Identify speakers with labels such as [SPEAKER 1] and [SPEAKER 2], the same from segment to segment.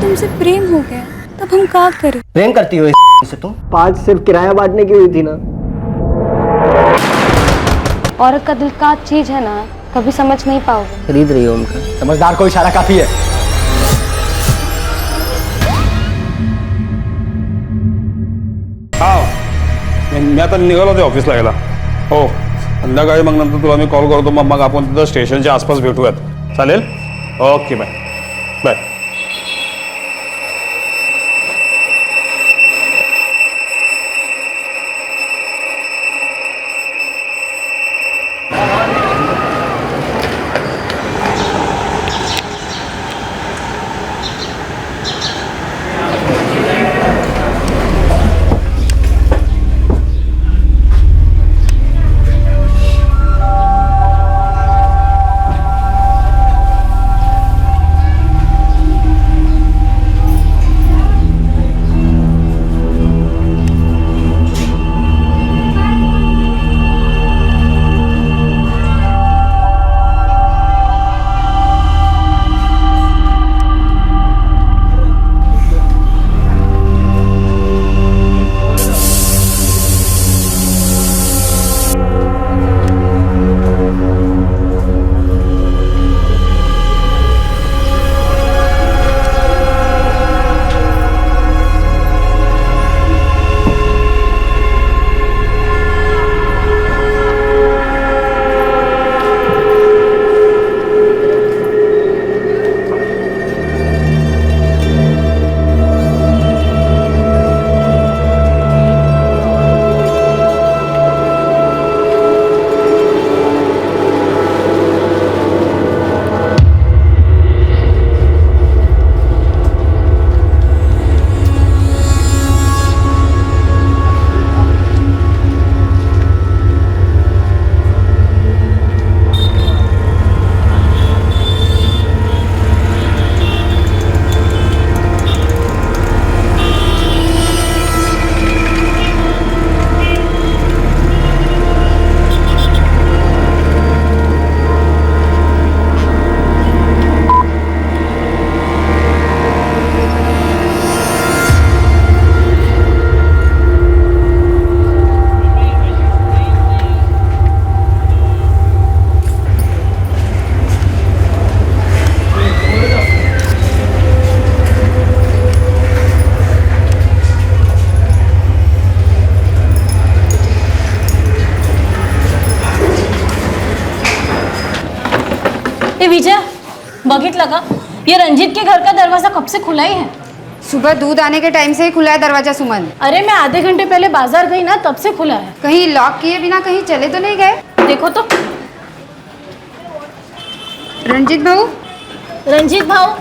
[SPEAKER 1] हमसे प्रेम हो गया तब हम क्या करें?
[SPEAKER 2] प्रेम करती हो इस से तुम?
[SPEAKER 3] 5 सिर्फ किराया बांटने की हुई थी ना।
[SPEAKER 4] औरत का दिल का चीज है ना, कभी समझ नहीं पाओगे।
[SPEAKER 2] खरीद रही हो उनका?
[SPEAKER 3] समझदार को इशारा काफी है।
[SPEAKER 5] हा मी आता निघालो ते ऑफिसला यायला. हो संध्याकाळी मग नंतर तुला मी कॉल करतो, मग आपण तिथं स्टेशनच्या आसपास भेटूयात. चालेल? Okay bye bye.
[SPEAKER 6] विजय बघितलं का, ये रंजीत के घर का दरवाजा कब से खुला ही है?
[SPEAKER 4] सुबह दूध आने के टाइम से ही खुला है दरवाजा सुमन।
[SPEAKER 6] अरे मैं आधे घंटे पहले बाजार गई ना, तब से खुला है।
[SPEAKER 4] कहीं लॉक किए बिना कहीं चले तो नहीं गए?
[SPEAKER 6] देखो तो।
[SPEAKER 4] रंजीत भाऊ,
[SPEAKER 6] रंजीत भाऊ,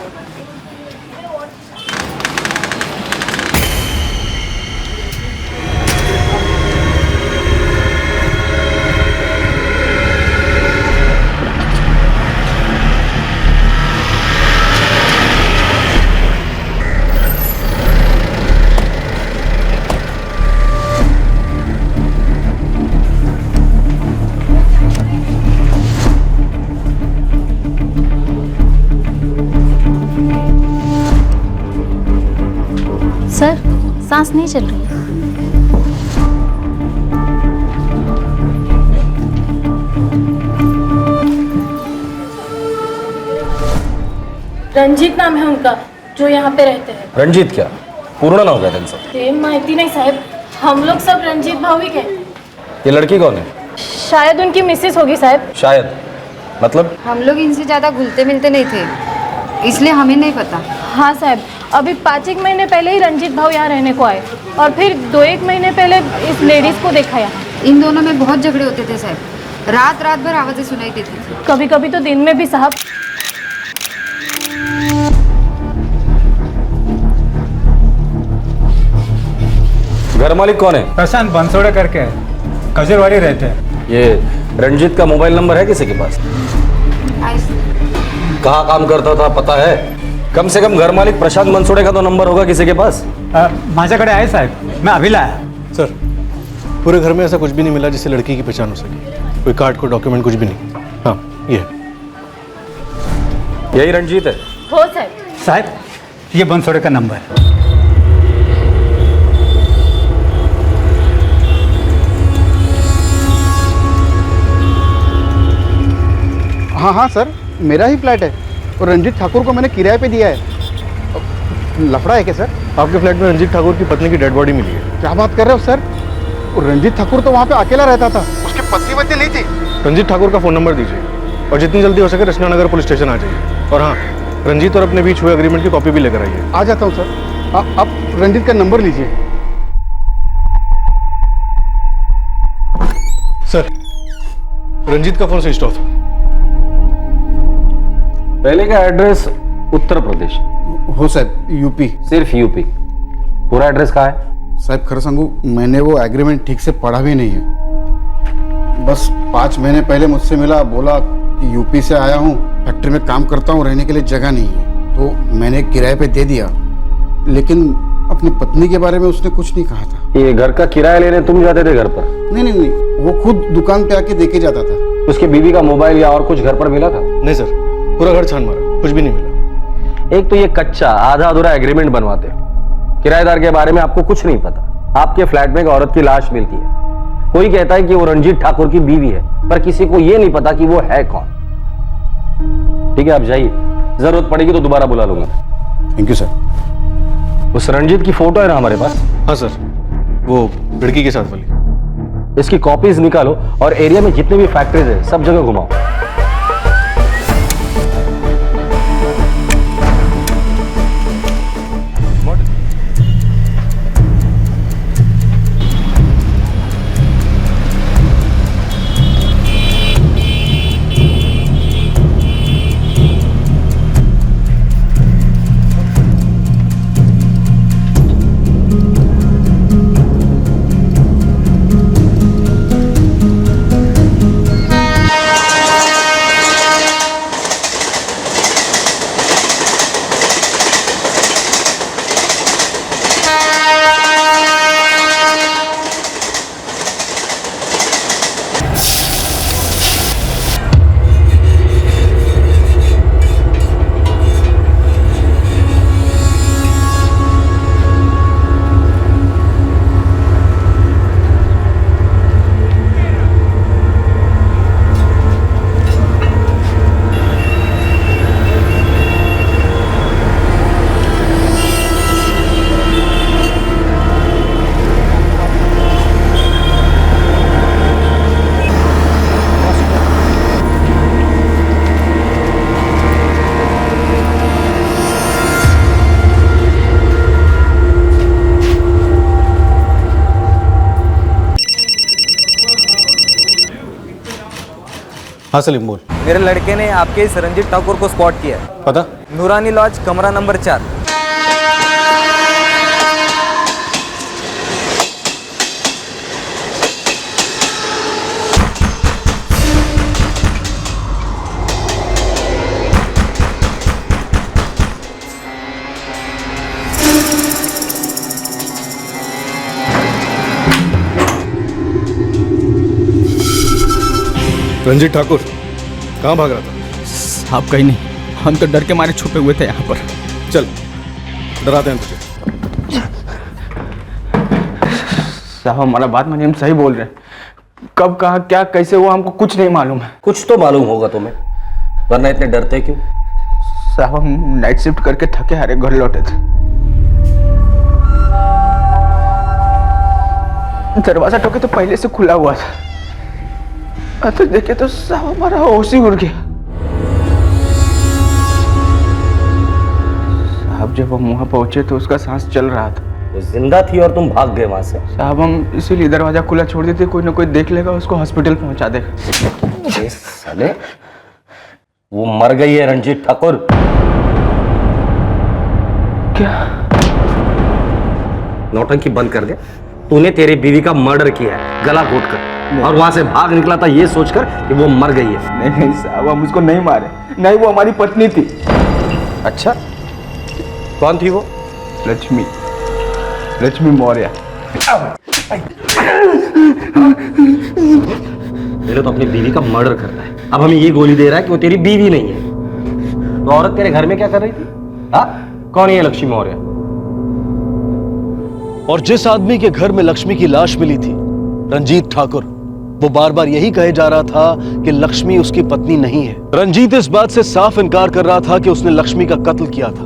[SPEAKER 6] सर सांस नहीं चल रही है। रंजीत नाम है उनका, जो यहाँ पे रहते हैं।
[SPEAKER 7] रणजित क्या पूर्ण नाव काय त्यांचं?
[SPEAKER 6] ते माहिती नहीं साहब, हम लोग सब रंजीत भाऊ ही के।
[SPEAKER 7] ये लड़की कौन है?
[SPEAKER 6] शायद उनकी मिसेस होगी साहब।
[SPEAKER 7] शायद मतलब?
[SPEAKER 4] हम लोग इनसे ज्यादा घुलते मिलते नहीं थे, इसलिए हमें नहीं पता।
[SPEAKER 6] हाँ साहब, अभी 5-1 महीने पहले ही रंजीत भाऊ यहाँ रहने को आए और फिर 2-1 महीने पहले इस लेडीज को देखा यहाँ।
[SPEAKER 4] इन दोनों में बहुत झगड़े होते थे साहब, रात रात भर आवाजें सुनाई देती थी।
[SPEAKER 6] कभी कभी तो दिन में भी साहब।
[SPEAKER 7] घर मालिक कौन है?
[SPEAKER 8] प्रशांत बंसोड़े करके कजरवाड़ी रहते हैं।
[SPEAKER 7] ये रंजीत का मोबाइल नंबर है किसी के पास? कहाँ काम करता था पता है? कम से कम घर मालिक प्रशांत मनसोड़े का तो नंबर होगा किसी के पास?
[SPEAKER 8] माझ्याकडे आहे साहेब, मैं अभी लाया।
[SPEAKER 9] सर पूरे घर में ऐसा कुछ भी नहीं मिला जिससे लड़की की पहचान हो सके। कोई कार्ड कोई डॉक्यूमेंट कुछ भी नहीं। हाँ ये है।
[SPEAKER 7] यही रंजीत है?
[SPEAKER 6] हो साहब।
[SPEAKER 8] साहेब ये बनसोड़े का नंबर है।
[SPEAKER 10] हाँ हाँ सर, मेरा ही फ्लैट है और रंजीत ठाकुर को मैंने किराए पे दिया है। लफड़ा है क्या सर?
[SPEAKER 9] आपके फ्लैट में रंजीत ठाकुर की पत्नी की डेड बॉडी मिली है।
[SPEAKER 10] क्या बात कर रहे हो सर? और रंजीत ठाकुर तो वहाँ पे अकेला रहता था, उसकी पत्नी वत्नी नहीं थी।
[SPEAKER 9] रंजीत ठाकुर का फ़ोन नंबर दीजिए और जितनी जल्दी हो सके रचना नगर पुलिस स्टेशन आ जाइए। और हाँ, रंजीत और अपने बीच हुए एग्रीमेंट की कॉपी भी लेकर आइए।
[SPEAKER 10] आ जाता हूँ सर। आप रंजीत का नंबर लीजिए।
[SPEAKER 9] सर, रंजीत का फ़ोन स्विच ऑफ है।
[SPEAKER 7] पहले का एड्रेस उत्तर प्रदेश,
[SPEAKER 10] हो साहब, यूपी।
[SPEAKER 7] सिर्फ यूपी। पूरा एड्रेस कहाँ है?
[SPEAKER 10] साहब खैर संगू, मैंने वो एग्रीमेंट ठीक से पढ़ा भी नहीं है। बस 5 महीने पहले मुझसे मिला, बोला कि यूपी से आया हूँ, फैक्ट्री में काम करता हूँ, रहने के लिए जगह नहीं है, तो मैंने किराए पे दे दिया। लेकिन अपनी पत्नी के बारे में उसने कुछ नहीं कहा था।
[SPEAKER 7] ये घर का किराया लेने तुम जाते थे घर पर?
[SPEAKER 10] नहीं नहीं नहीं, वो खुद दुकान पे आके देके जाता था।
[SPEAKER 7] उसकी बीवी का मोबाइल या और कुछ घर पर मिला था?
[SPEAKER 9] नहीं सर, पूरा घर छान मारा, कुछ भी नहीं मिला।
[SPEAKER 7] एक तो ये कच्चा आधा अधूरा एग्रीमेंट बनवाते हो। किराएदार के बारे में आपको कुछ नहीं पता। आपके फ्लैट में एक औरत की लाश मिलती है, कोई कहता है कि वो रंजीत ठाकुर की बीवी है, पर किसी को ये नहीं पता कि वो है कौन। ठीक है, आप जाइए, जरूरत पड़ेगी तो दोबारा बुला लूंगा।
[SPEAKER 10] Thank you sir.
[SPEAKER 7] उस रंजीत की फोटो है ना हमारे पास?
[SPEAKER 9] हाँ सर, वो लड़की के साथ वाली।
[SPEAKER 7] इसकी कॉपीज निकालो और एरिया में जितने भी फैक्ट्रीज है सब जगह घुमाओ।
[SPEAKER 9] हाँ सलीम बोल।
[SPEAKER 11] मेरे लड़के ने आपके इस रंजीत ठाकुर को स्पॉट किया है।
[SPEAKER 9] पता?
[SPEAKER 11] नूरानी लॉज, कमरा नंबर 4।
[SPEAKER 9] रंजीत ठाकुर कहाँ भाग रहा था?
[SPEAKER 3] आप कहीं नहीं, हम तो डर के मारे छुपे हुए थे यहाँ पर।
[SPEAKER 9] चल, डराते हैं तुझे।
[SPEAKER 3] साहब हमारा बात मानिए, हम सही बोल रहे हैं। कब कहा क्या कैसे हुआ हमको कुछ नहीं मालूम है।
[SPEAKER 7] कुछ तो मालूम होगा तुम्हें, वरना इतने डरते क्यों?
[SPEAKER 3] साहब हम नाइट शिफ्ट करके थके हारे घर लौटे थे। दरवाजा ठोके तो पहले से खुला हुआ था। तो देखे तो साहब हमारा होश ही उड़ गया। साहब जब हम वहां पहुंचे तो उसका सांस चल रहा था।
[SPEAKER 7] वो जिंदा थी और तुम भाग गए वहां से?
[SPEAKER 3] साहब हम इसीलिए दरवाजा खुला छोड़ देते, कोई ना कोई देख लेगा, उसको हॉस्पिटल पहुंचा देगा।
[SPEAKER 7] साले, वो मर गई है रंजीत ठाकुर।
[SPEAKER 3] क्या?
[SPEAKER 7] नौटंकी बंद कर दे। तूने तेरी बीवी का मर्डर किया है गला घोट कर, और वहां से भाग निकला था ये सोचकर कि वो मर गई है।
[SPEAKER 3] नहीं नहीं साहब, हम उसको नहीं मारे। नहीं, वो हमारी पत्नी थी।
[SPEAKER 7] अच्छा, कौन थी वो?
[SPEAKER 3] लक्ष्मी, लक्ष्मी मौर्य।
[SPEAKER 7] पहले तो अपनी बीवी का मर्डर कर रहा है, अब हमें ये गोली दे रहा है कि वो तेरी बीवी नहीं है। तो औरत तेरे घर में क्या कर रही थी? हाँ, कौन है ये लक्ष्मी मौर्य?
[SPEAKER 12] और जिस आदमी के घर में लक्ष्मी की लाश मिली थी, रंजीत ठाकुर, वो बार बार यही कहे जा रहा था कि लक्ष्मी उसकी पत्नी नहीं है। रंजीत इस बात से साफ इनकार कर रहा था कि उसने लक्ष्मी का कत्ल किया था।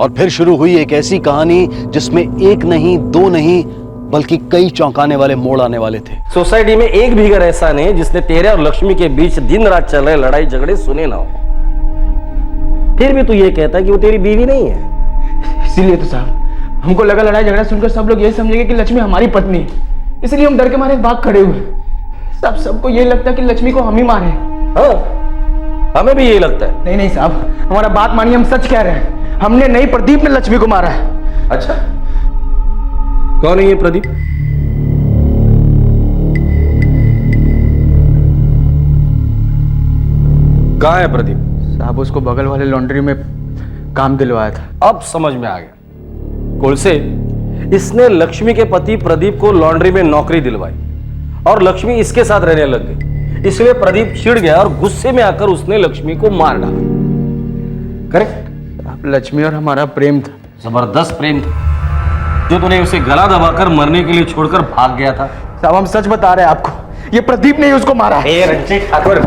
[SPEAKER 12] और फिर शुरू हुई एक ऐसी कहानी जिसमें एक नहीं, दो नहीं, बल्कि कई चौंकाने वाले मोड़ आने वाले थे।
[SPEAKER 7] सोसाइटी में एक भी घर ऐसा नहीं जिसने तेरे और लक्ष्मी के बीच दिन रात चल रहे लड़ाई झगड़े सुने ना हो। फिर भी तू ये कहता है कि वो तेरी बीवी नहीं है।
[SPEAKER 3] इसीलिए तो साहब हमको लगा लड़ाई झगड़ा सुनकर सब लोग यही समझेंगे कि लक्ष्मी हमारी पत्नी है, इसलिए हम डर के मारे भाग खड़े हुए। सबको ये लगता है कि लक्ष्मी को हम ही मारे।
[SPEAKER 7] हाँ, हमें भी यही लगता है।
[SPEAKER 3] नहीं नहीं साहब, हमारा बात मानिए, हम सच कह रहे हैं। हमने नहीं, प्रदीप ने लक्ष्मी को मारा है।
[SPEAKER 7] अच्छा, कौन है ये प्रदीप? कहाँ है प्रदीप?
[SPEAKER 3] साहब उसको बगल वाले लॉन्ड्री में काम दिलवाया था।
[SPEAKER 7] अब समझ में आ गया। कोलसे, इसने लक्ष्मी के पति प्रदीप को लॉन्ड्री में नौकरी दिलवाई और लक्ष्मी इसके साथ रहने लग गई। इसलिए प्रदीप चिढ़ गया और गुस्से में आकर उसने लक्ष्मी को मार डाला। करेक्ट?
[SPEAKER 3] आप लक्ष्मी और हमारा प्रेम था,
[SPEAKER 7] जबरदस्त प्रेम था, जो तूने उसे गला दबाकर मरने के लिए छोड़कर भाग गया था।
[SPEAKER 3] साहब हम सच बता रहे हैं आपको, ये प्रदीप ने ही उसको मारा है।
[SPEAKER 7] रंजीत ठाकुर,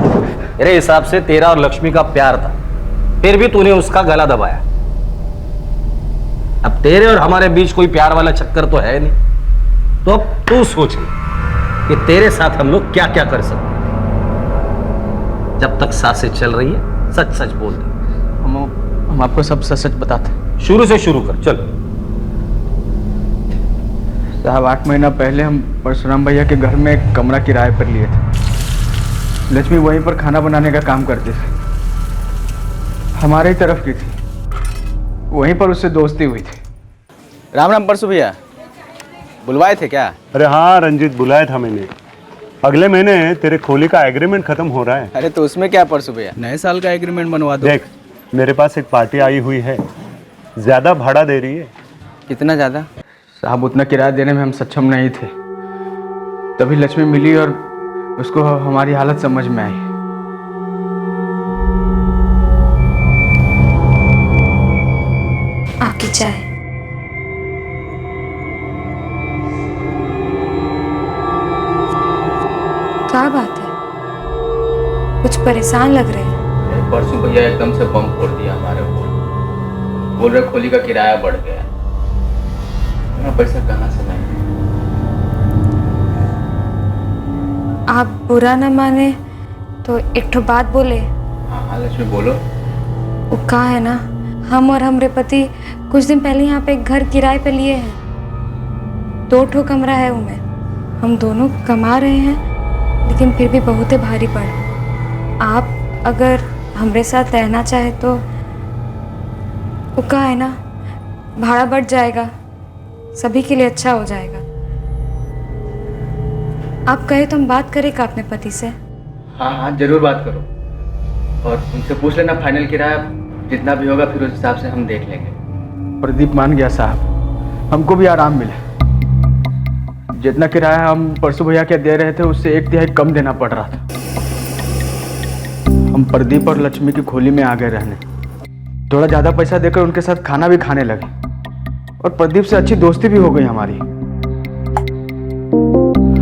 [SPEAKER 7] मेरे हिसाब से तेरा और लक्ष्मी का प्यार था, फिर भी तूने उसका गला दबाया। अब तेरे और हमारे बीच कोई प्यार वाला चक्कर तो है नहीं, तो अब तू सोच ले कि तेरे साथ हम लोग क्या क्या कर सकते हैं। जब तक सांसें चल रही है सच सच बोल दे।
[SPEAKER 3] हम आपको सब सच सच बताते हैं।
[SPEAKER 7] शुरू से शुरू कर, चल।
[SPEAKER 3] साहब 8 महीना पहले हम परशुराम भैया के घर में एक कमरा किराए पर लिए थे। लक्ष्मी वहीं पर खाना बनाने का काम करती थी, हमारे ही तरफ की थी। वहीं पर उससे दोस्ती हुई थी।
[SPEAKER 11] राम राम परसु भैया, बुलवाए थे क्या?
[SPEAKER 5] अरे हाँ रंजीत, बुलाया था मैंने। अगले महीने तेरे खोली का एग्रीमेंट खत्म हो रहा है।
[SPEAKER 11] अरे तो उसमें क्या परसु भैया, नए साल का एग्रीमेंट बनवा दो।
[SPEAKER 5] देख, मेरे पास एक पार्टी आई हुई है, ज्यादा भाड़ा दे रही है।
[SPEAKER 11] कितना ज्यादा?
[SPEAKER 3] साहब उतना किराया देने में हम सक्षम नहीं थे, तभी लक्ष्मी मिली और उसको हमारी हालत समझ में आई।
[SPEAKER 1] आपकी चाय। क्या बात है, कुछ परेशान लग रहे हैं।
[SPEAKER 11] परसु भैया एकदम से बम फोड़ दिया हमारे ऊपर। बोल रहे खोली का किराया बढ़ गया, इतना पैसा कहाँ से लाएंगे?
[SPEAKER 1] आप बुरा न माने तो एक ठो बात बोले।
[SPEAKER 11] हाँ लक्ष्मी बोलो।
[SPEAKER 1] वो कहा है ना, हम और हमरे पति कुछ दिन पहले यहाँ पे एक घर किराए पे लिए हैं। 2 ठो कमरा है उनमें। हम दोनों कमा रहे हैं, लेकिन फिर भी बहुत ही भारी पड़ा। आप अगर हमरे साथ रहना चाहे तो वो कहा है ना, भाड़ा बढ़ जाएगा, सभी के लिए अच्छा हो जाएगा। आप कहे तो हम बात करें का अपने पति से?
[SPEAKER 3] हाँ हाँ जरूर बात करो, और उनसे पूछ लेना फाइनल किराया जितना भी होगा, फिर उस हिसाब से हम देख लेंगे। प्रदीप मान गया साहब, हमको भी आराम मिले। जितना किराया हम परसु भैया के दे रहे थे उससे 1/3 कम देना पड़ रहा था। हम प्रदीप और लक्ष्मी की खोली में आ गए रहने। थोड़ा ज़्यादा पैसा देकर उनके साथ खाना भी खाने लगे, और प्रदीप से अच्छी दोस्ती भी हो गई हमारी।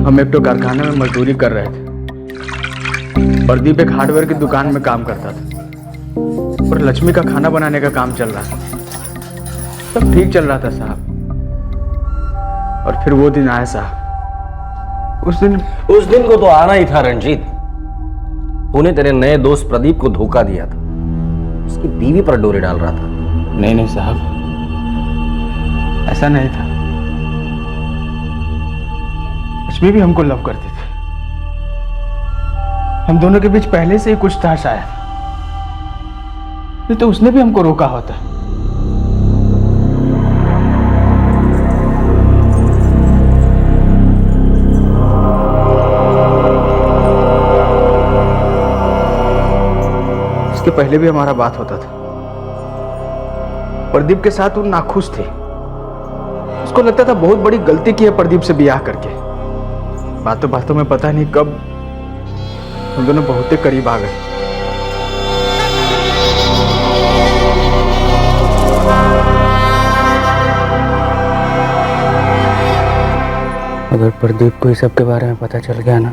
[SPEAKER 3] हम एक तो कारखाने में मजदूरी कर रहे थे। प्रदीप एक हार्डवेयर की दुकान में काम करता था, और लक्ष्मी का खाना बनाने का काम चल रहा था। सब ठीक चल रहा था साहब, और फिर वो दिन आया साहब। उस दिन
[SPEAKER 7] को तो आना ही था रंजीत। तूने तेरे नए दोस्त प्रदीप को धोखा दिया था, उसकी बीवी पर डोरे डाल रहा था।
[SPEAKER 3] नहीं नहीं साहब, ऐसा नहीं था। लक्ष्मी भी हमको लव करती थी। हम दोनों के बीच पहले से ही कुछ था शायद, नहीं तो उसने भी हमको रोका होता। इसके पहले भी हमारा बात होता था। प्रदीप के साथ वो नाखुश थे। उसको लगता था बहुत बड़ी गलती की है प्रदीप से ब्याह करके। बातों बातों में पता नहीं कब हम दोनों बहुत ही करीब आ गए। अगर प्रदीप को इस सब के बारे में पता चल गया ना,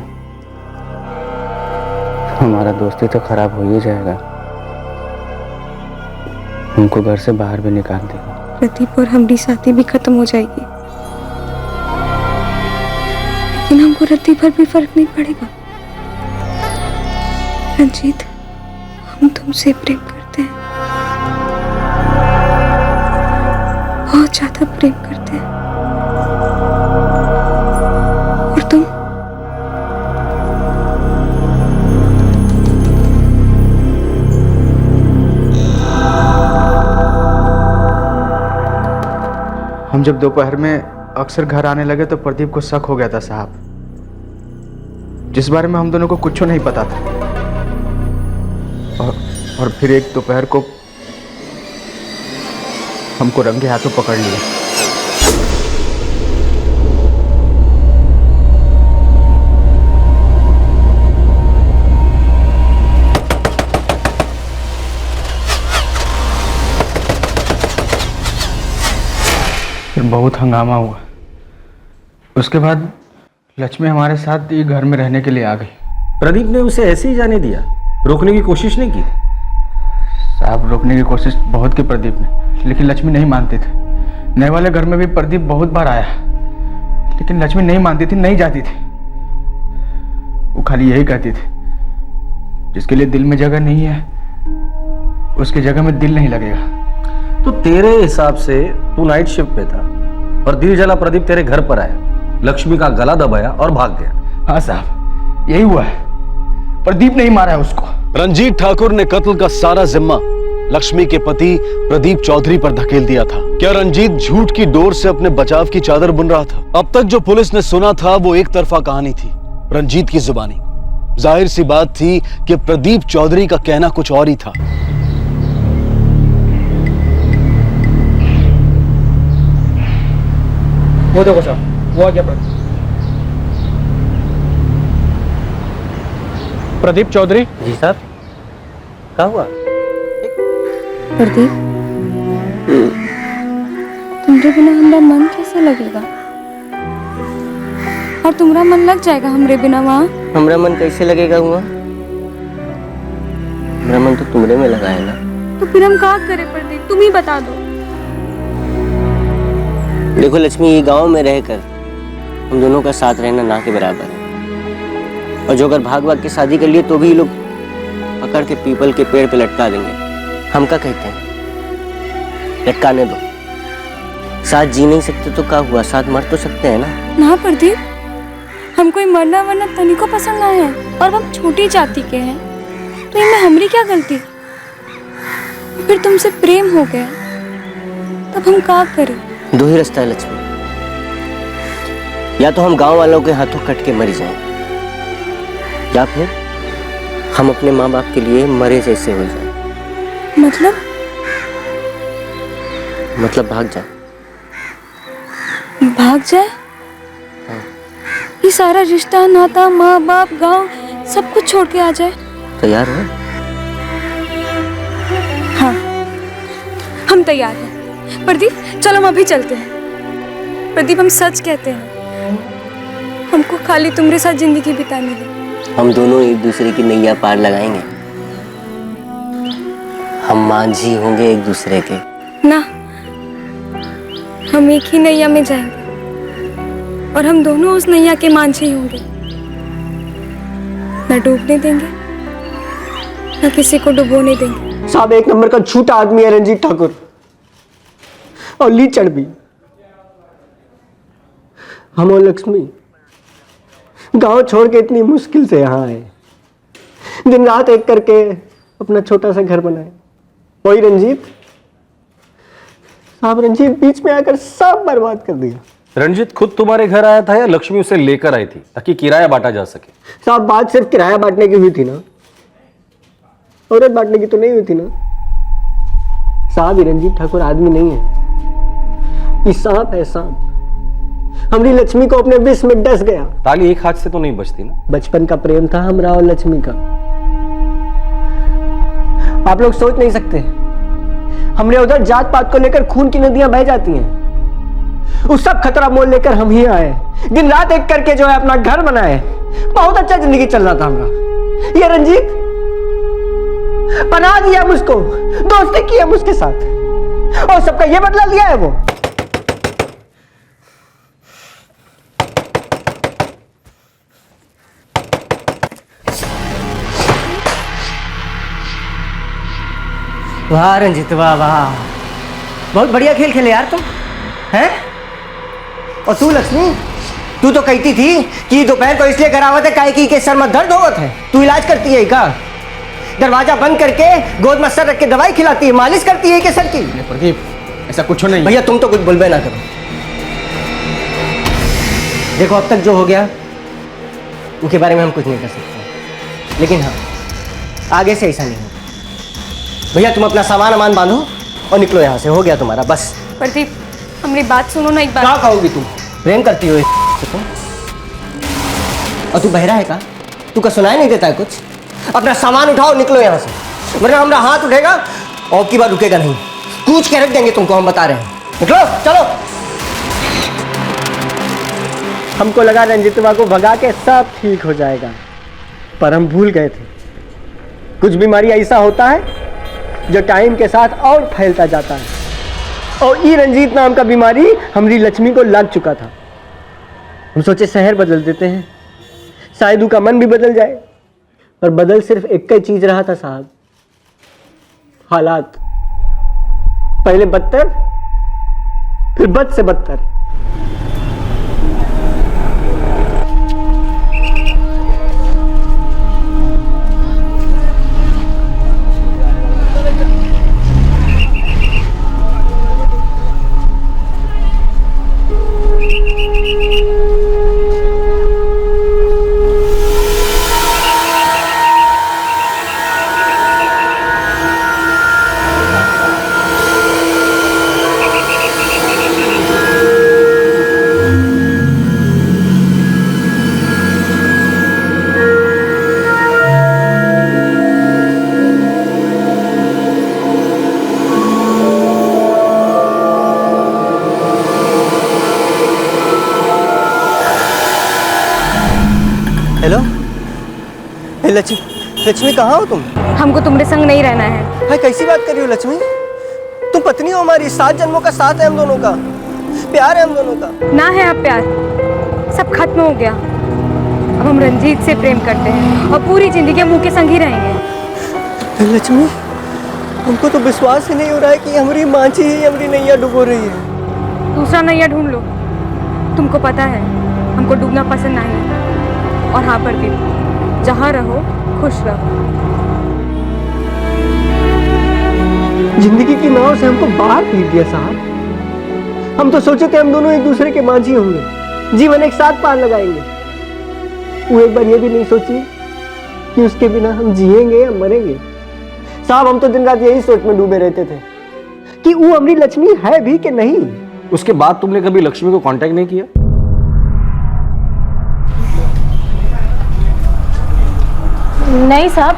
[SPEAKER 3] हमारा दोस्ती तो खराब हो ही जाएगा। हमको घर से बाहर भी निकाल देगा।
[SPEAKER 1] प्रदीप और हमारी शादी भी खत्म हो जाएगी, लेकिन हमको रत्ती भर भी फर्क नहीं पड़ेगा। रंजीत, हम तुमसे प्रेम करते हैं, बहुत ज्यादा प्रेम करते हैं। और तुम?
[SPEAKER 3] हम जब दोपहर में अक्सर घर आने लगे तो प्रदीप को शक हो गया था साहब, जिस बारे में हम दोनों को कुछ नहीं पता था। और फिर एक दोपहर को हमको रंगे हाथों पकड़ लिया। फिर बहुत हंगामा हुआ। उसके बाद लक्ष्मी हमारे साथ ही घर में रहने के लिए आ गई।
[SPEAKER 7] प्रदीप ने उसे ऐसे ही जाने दिया, रोकने की कोशिश नहीं की?
[SPEAKER 3] साहब, रोकने की कोशिश बहुत की प्रदीप ने, लेकिन लक्ष्मी नहीं मानते थे। नए वाले घर में भी प्रदीप बहुत बार आया, लेकिन लक्ष्मी नहीं मानती थी, नहीं जाती थी। वो खाली यही कहती थी, जिसके लिए दिल में जगह नहीं है उसकी जगह में दिल नहीं लगेगा।
[SPEAKER 7] तो तेरे हिसाब से तू नाइट शिफ्ट पे था और दिल जला प्रदीप तेरे घर पर आया, लक्ष्मी का गला दबाया और भाग गया।
[SPEAKER 3] हाँ साहब, यही हुआ है। प्रदीप नहीं मारा है उसको।
[SPEAKER 12] रंजीत ठाकुर ने कत्ल का सारा जिम्मा लक्ष्मी के पति प्रदीप चौधरी पर धकेल दिया था। क्या रंजीत झूठ की डोर से अपने बचाव की चादर बुन रहा था? अब तक जो पुलिस ने सुना था वो एक तरफा कहानी थी, रंजीत की जुबानी। जाहिर सी बात थी कि प्रदीप चौधरी का कहना कुछ और ही था।
[SPEAKER 3] वो देखो साहब, वो आ गया प्रदीप चौधरी।
[SPEAKER 2] जी साहब, क्या हुआ?
[SPEAKER 1] प्रदीप, तुम्हारे बिना हमारा मन कैसे लगेगा? और तुम्हारा मन लग जाएगा हमरे बिना वहाँ?
[SPEAKER 2] हमारा मन कैसे लगेगा हुआ? मेरा मन तो तुम्हारे में लगा है ना।
[SPEAKER 1] तो फिर हम क्या करें प्रदीप, तुम ही बता दो।
[SPEAKER 2] देखो लक्ष्मी, ये गांव में रहकर हम दोनों का साथ रहना ना के बराबर है। और जो अगर भाग भाग के शादी कर लिए तो भी लोग पकड़ के पीपल के पेड़ पे लटका देंगे। हम क्या कहते हैं, लटकाने दो। साथ जी नहीं सकते तो क्या हुआ, साथ मर तो सकते हैं ना।
[SPEAKER 1] ना प्रदीप, हम कोई मरना वरना तनी को पसंद ना है, और हम छोटी जाति के हैं, तो इनमें हमारी क्या गलती? फिर तुमसे प्रेम हो गया, तब हम क्या करें?
[SPEAKER 2] दो ही रास्ता है लक्ष्मी, या तो हम गांव वालों के हाथों कट के मर जाएं, या फिर हम अपने माँ बाप के लिए मरे जैसे हो जाएं। मतलब भाग जाए।
[SPEAKER 1] भाग जाए? ये सारा रिश्ता, नाता, माँ बाप, गांव, सब कुछ छोड़ के आ जाए?
[SPEAKER 2] तैयार हो?
[SPEAKER 1] हाँ, हम तैयार हैं। प्रदीप, चलो हम अभी चलते हैं। प्रदीप, हम सच कहते हैं, हमको खाली तुम्हारे साथ जिंदगी बितानी है।
[SPEAKER 2] हम दोनों एक दूसरे की नैया पार लगाएंगे। हम मांझी होंगे एक दूसरे के।
[SPEAKER 1] ना, हम एक ही नैया में जाएंगे और हम दोनों उस नैया के मांझी होंगे। न डूबने देंगे, न किसी को डुबोने देंगे।
[SPEAKER 2] साहब, एक नंबर का झूठा आदमी है रंजीत ठाकुर, और लीचड़ भी। हम और लक्ष्मी गांव छोड़ के इतनी मुश्किल से यहाँ आए, दिन रात एक करके अपना छोटा सा घर बनाए। वही रंजीत साहब, रंजीत बीच में आकर सब बर्बाद कर दिया।
[SPEAKER 7] रंजीत खुद तुम्हारे घर आया था या लक्ष्मी उसे लेकर आई थी ताकि किराया बांटा जा सके?
[SPEAKER 2] साहब, बात सिर्फ किराया बांटने की हुई थी ना, औरत बांटने की तो नहीं हुई थी ना। साहब, ये रंजीत ठाकुर आदमी नहीं है, ये सांप है, सांप। हमारी लक्ष्मी को अपने विष में डस गया।
[SPEAKER 7] ताली एक हाथ से तो नहीं बचती ना।
[SPEAKER 2] बचपन का प्रेम था हमरा और लक्ष्मी का। आप लोग सोच नहीं सकते, हमरे उधर जात पात को लेकर खून की नदियां बह जाती हैं। उस सब खतरा मोल लेकर हम ही आए, दिन रात एक करके जो है अपना घर बनाए। बहुत अच्छा जिंदगी चल रहा था हमारा। ये रंजीत बना दिया मुझको, दोस्ती की है मुझके साथ, और सबका ये बदला लिया है वो। वाह रंजीत, वाह वाह, बहुत बढ़िया खेल खेले यार तुम, हैं? और तू लक्ष्मी, तू तो कहती थी कि दोपहर को इसलिए करावत है काहे कि सर में दर्द होवत है। तू इलाज करती है का? दरवाजा बंद करके गोद में सर रख के दवाई खिलाती है, मालिश करती है कि सर की?
[SPEAKER 3] प्रदीप, ऐसा कुछ नहीं।
[SPEAKER 2] भैया तुम तो कुछ बोलबे ना करो। देखो अब तक जो हो गया उनके बारे में हम कुछ नहीं कर सकते, लेकिन हाँ आगे से ऐसा नहीं होगा। भैया तुम अपना सामान वामान बांधो और निकलो यहाँ से, हो गया तुम्हारा बस।
[SPEAKER 1] प्रदीप हमारी बात सुनो ना एक बार।
[SPEAKER 2] क्या कहोगी तुम? प्रेम करती हो तुम? और तू बहरा है का? तू का सुनाई नहीं देता है कुछ? अपना सामान उठाओ, निकलो यहाँ से, वरना हमारा हाथ उठेगा और की बार रुकेगा नहीं। कूच के रख देंगे तुमको, हम बता रहे हैं। निकलो, चलो। हमको लगा रंजितवा को भगा के सब ठीक हो जाएगा, पर हम भूल गए थे कुछ बीमारी ऐसा होता है जो टाइम के साथ और फैलता जाता है, और ई रंजीत नाम का बीमारी हमारी लक्ष्मी को लग चुका था। हम सोचे शहर बदल देते हैं, शायद उसका मन भी बदल जाए, पर बदल सिर्फ एक ही चीज रहा था साहब, हालात। पहले बदतर, फिर बद से बदतर। हेलो, लक्ष्मी, लक्ष्मी कहाँ हो तुम?
[SPEAKER 1] हमको तुम्हारे संग नहीं रहना है।
[SPEAKER 2] भाई कैसी बात कर रही हो लक्ष्मी? तुम पत्नी हो हमारी, 7 जन्मों का साथ है हम दोनों का, प्यार है हम दोनों का।
[SPEAKER 1] ना है अब प्यार, सब खत्म हो गया। अब हम रंजीत से प्रेम करते हैं और पूरी जिंदगी मुंह के संग ही रहेंगे।
[SPEAKER 2] लक्ष्मी, हमको तो विश्वास ही नहीं हो रहा है कि हमारी मांझी ही हमारी नैया डुबो रही है।
[SPEAKER 1] दूसरा नैया ढूंढ लो। तुमको पता है हमको डूबना पसंद नहीं है। और हाँ प्रदीप, जहाँ रहो खुश रहो।
[SPEAKER 2] जिंदगी की नाव से हमको बाहर फेंक दिया साहब। हम तो सोचे थे हम दोनों एक दूसरे के मांझी होंगे, जीवन एक साथ पार लगाएंगे। वो एक बार ये भी नहीं सोची कि उसके बिना हम जिएंगे या मरेंगे। साहब हम तो दिन रात यही सोच में डूबे रहते थे कि वो हमारी लक्ष्मी है भी कि नहीं।
[SPEAKER 7] उसके बाद तुमने कभी लक्ष्मी को कांटेक्ट नहीं किया?
[SPEAKER 6] नहीं साहब,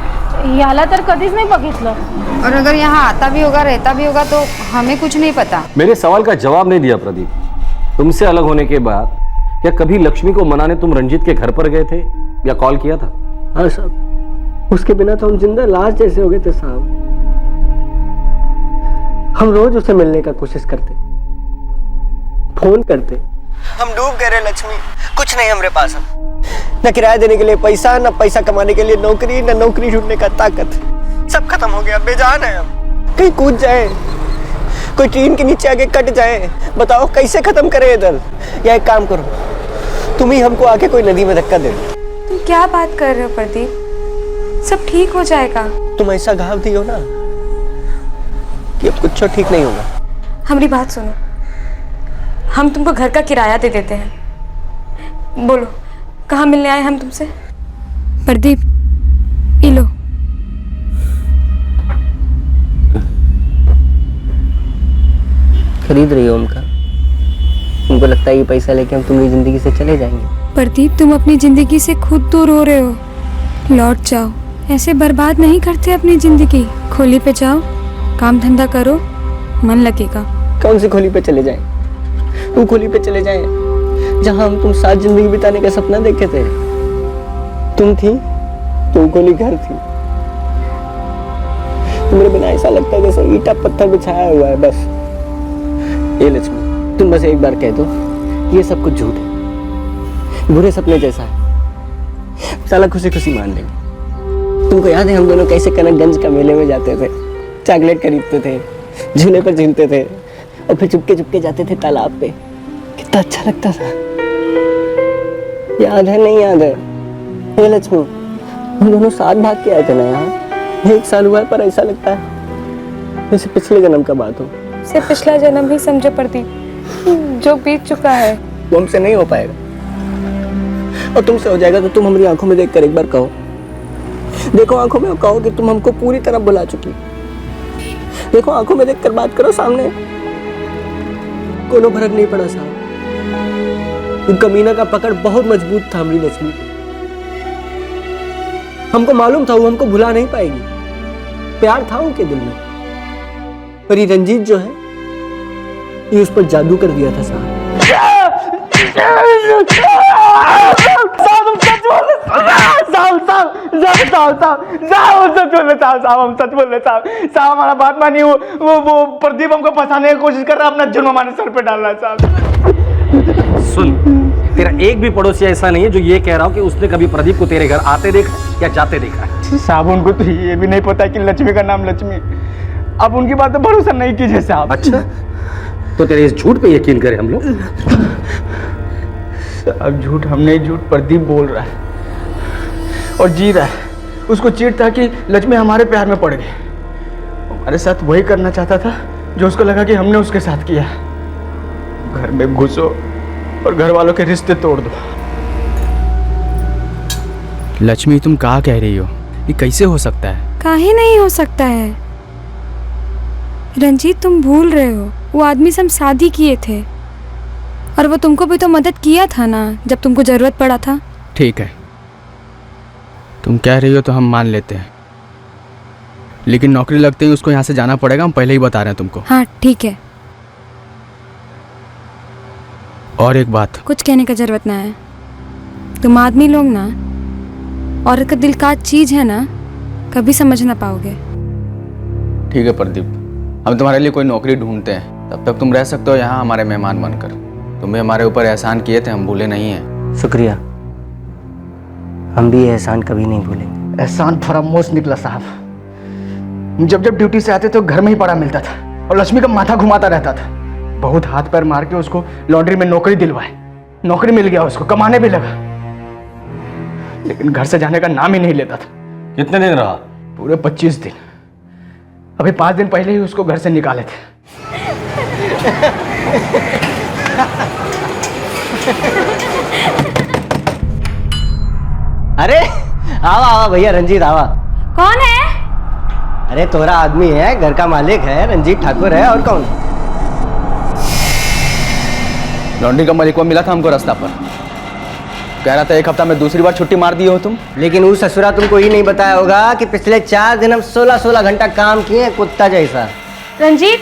[SPEAKER 6] याला तर कधीच नाही बघितलं।
[SPEAKER 4] और अगर यहाँ आता भी होगा, रहता भी होगा, तो हमें कुछ नहीं पता।
[SPEAKER 7] मेरे सवाल का जवाब नहीं दिया प्रदीप। तुमसे अलग होने के बाद क्या कभी लक्ष्मी को मनाने तुम रंजीत के घर पर गए थे या कॉल किया था?
[SPEAKER 2] हाँ साहब, उसके बिना तो हम जिंदा लाश जैसे हो गए थे साहब। हम रोज उसे मिलने का कोशिश करते, फोन करते। हम डूब गए रे लक्ष्मी, कुछ नहीं हमारे पास। न किराया देने के लिए पैसा, न पैसा कमाने के लिए नौकरी, न नौकरी ढूंढने का ताकत। सब खत्म हो गया, बेजान है हम। कहीं कूद जाए, कोई ट्रेन के नीचे आके कट जाए, बताओ कैसे खत्म करे इधर। या एक काम करो, तुम ही हमको आके कोई नदी में धक्का दे दो।
[SPEAKER 1] तुम क्या बात कर रहे हो प्रदीप? सब ठीक हो जाएगा।
[SPEAKER 2] तुम ऐसा घाव दी हो ना कि अब कुछ ठीक नहीं होगा।
[SPEAKER 1] हमारी बात सुनो, हम तुमको घर का किराया दे देते हैं। बोलो कहाँ मिलने आए हम तुमसे? प्रदीप ये लो।
[SPEAKER 2] खरीद रही हो उनका? उनको लगता है ये पैसा लेके हम तुम्हारी जिंदगी से चले जाएंगे।
[SPEAKER 1] प्रदीप तुम अपनी जिंदगी से खुद दूर हो रहे हो। लौट जाओ, ऐसे बर्बाद नहीं करते अपनी जिंदगी। खोली पे जाओ, काम धंधा करो, मन लगेगा।
[SPEAKER 2] कौन सी खोली पे चले जाएं? वो खोली पे चले जाएं, जहां हम तुम साथ जिंदगी बिताने का सपना देखे थे। तुम थी तो खोली घर थी। तुम्हारे बिना ऐसा लगता है जैसे ईटा पत्थर बिछाया हुआ है बस। ये लक्ष्मी, तुम बस एक बार कह दो ये सब कुछ झूठ है, बुरे सपने जैसा है। साला खुशी खुशी मान लेंगे। तुमको याद है हम दोनों कैसे कनकगंज का मेले में जाते थे, चॉकलेट खरीदते थे, झूले पर झूलते थे और फिर चुपके चुपके जाते थे तालाब पे। कितना अच्छा लगता था। याद है नहीं याद है? ये लक्ष्मी, हम दोनों साथ भाग के आए थे ना यहाँ। 1 साल हुआ है पर ऐसा लगता है जैसे पिछले जन्म का बात हो।
[SPEAKER 1] से पिछला जन्म ही समझो प्रदीप, जो बीत चुका है
[SPEAKER 2] वो हमसे नहीं हो पाएगा, और तुमसे हो जाएगा तो तुम हमारी आंखों में देखकर एक बार कहो, देखो आंखों में, कहो कि तुम हमको पूरी तरह भुला चुकी। देखो आंखों में देखकर बात करो, सामने कोनो फर्क नहीं पड़ा साहब। वो कमीना का पकड़ बहुत मजबूत था हमारी लक्ष्मी। हमको मालूम था वो हमको भुला नहीं पाएगी। प्यार था उनके दिल में, पर ये रंजीत जो है ये उस पर जादू कर दिया था साहब।
[SPEAKER 3] हमारा बात मानिए। वो प्रदीप हमको फंसाने की कोशिश कर रहा है, अपना जुर्म हमारे सर पे डाल रहा है साहब।
[SPEAKER 7] सुन, तेरा एक भी पड़ोसी ऐसा नहीं है जो ये कह रहा हो कि उसने कभी प्रदीप को तेरे घर आते देखा या जाते देखा है।
[SPEAKER 3] साहब उनको तो ये भी नहीं पता कि लक्ष्मी का नाम लक्ष्मी। अब उनकी बात पे भरोसा नहीं कीजिए साहब।
[SPEAKER 7] अच्छा, तो तेरे इस झूठ पे यकीन करें हम लोग?
[SPEAKER 3] अब झूठ हम नहीं, झूठ प्रदीप बोल रहा है और जी रहा है। उसको चिढ़ था कि लक्ष्मी हमारे प्यार में पड़ गई। हमारे साथ वही करना चाहता था जो उसको लगा कि हमने उसके साथ किया। घर में घुसो और घर वालों के रिश्ते तोड़ दो।
[SPEAKER 8] लक्ष्मी, तुम क्या कह रही हो? ये कैसे हो सकता है?
[SPEAKER 1] काहे नहीं हो सकता है रंजीत, तुम भूल रहे हो वो आदमी से हम शादी किए थे, और वो तुमको भी तो मदद किया था ना जब तुमको जरूरत पड़ा था।
[SPEAKER 8] ठीक है, तुम कह रही हो तो हम मान लेते हैं, लेकिन नौकरी लगते ही उसको यहाँ से जाना पड़ेगा। हम पहले ही बता रहे हैं तुमको।
[SPEAKER 1] हाँ ठीक है।
[SPEAKER 8] और एक बात,
[SPEAKER 1] कुछ कहने का जरूरत ना है। तुम आदमी लोग ना, औरत का दिल का चीज है ना, कभी समझ ना पाओगे।
[SPEAKER 8] ठीक है प्रदीप, हम तुम्हारे लिए कोई नौकरी ढूंढते हैं, तब तक तुम रह सकते हो यहाँ हमारे मेहमान बनकर। तुम्हें हमारे ऊपर एहसान किए थे, हम भूले नहीं हैं।
[SPEAKER 2] शुक्रिया, हम भी ये एहसान कभी नहीं भूलेंगे।
[SPEAKER 3] एहसान फरामोश निकला साहब। जब जब ड्यूटी से आते तो घर में ही पड़ा मिलता था और लक्ष्मी का माथा घुमाता रहता था। बहुत हाथ पैर मार के उसको लॉन्ड्री में नौकरी दिलवाए, नौकरी मिल गया उसको, कमाने भी लगा, लेकिन घर से जाने का नाम ही नहीं लेता था।
[SPEAKER 7] कितने दिन रहा?
[SPEAKER 3] पूरे 25 दिन। अभी 5 दिन पहले ही उसको घर से निकाले थे।
[SPEAKER 2] अरे आवा आवा भैया, रंजीत आवा।
[SPEAKER 1] कौन है?
[SPEAKER 2] अरे तोरा आदमी है, घर का मालिक है, रंजीत ठाकुर है, और कौन?
[SPEAKER 8] लॉन्ड्री का मालिक को मिला था हमको रास्ता पर, कह रहा था 1 हफ्ता में दूसरी बार छुट्टी मार दी हो तुम।
[SPEAKER 2] लेकिन उस ससुरा तुमको ही नहीं बताया होगा कि पिछले 4 दिन हम 16-16 घंटा काम किए कुत्ता जैसा।
[SPEAKER 1] रंजीत,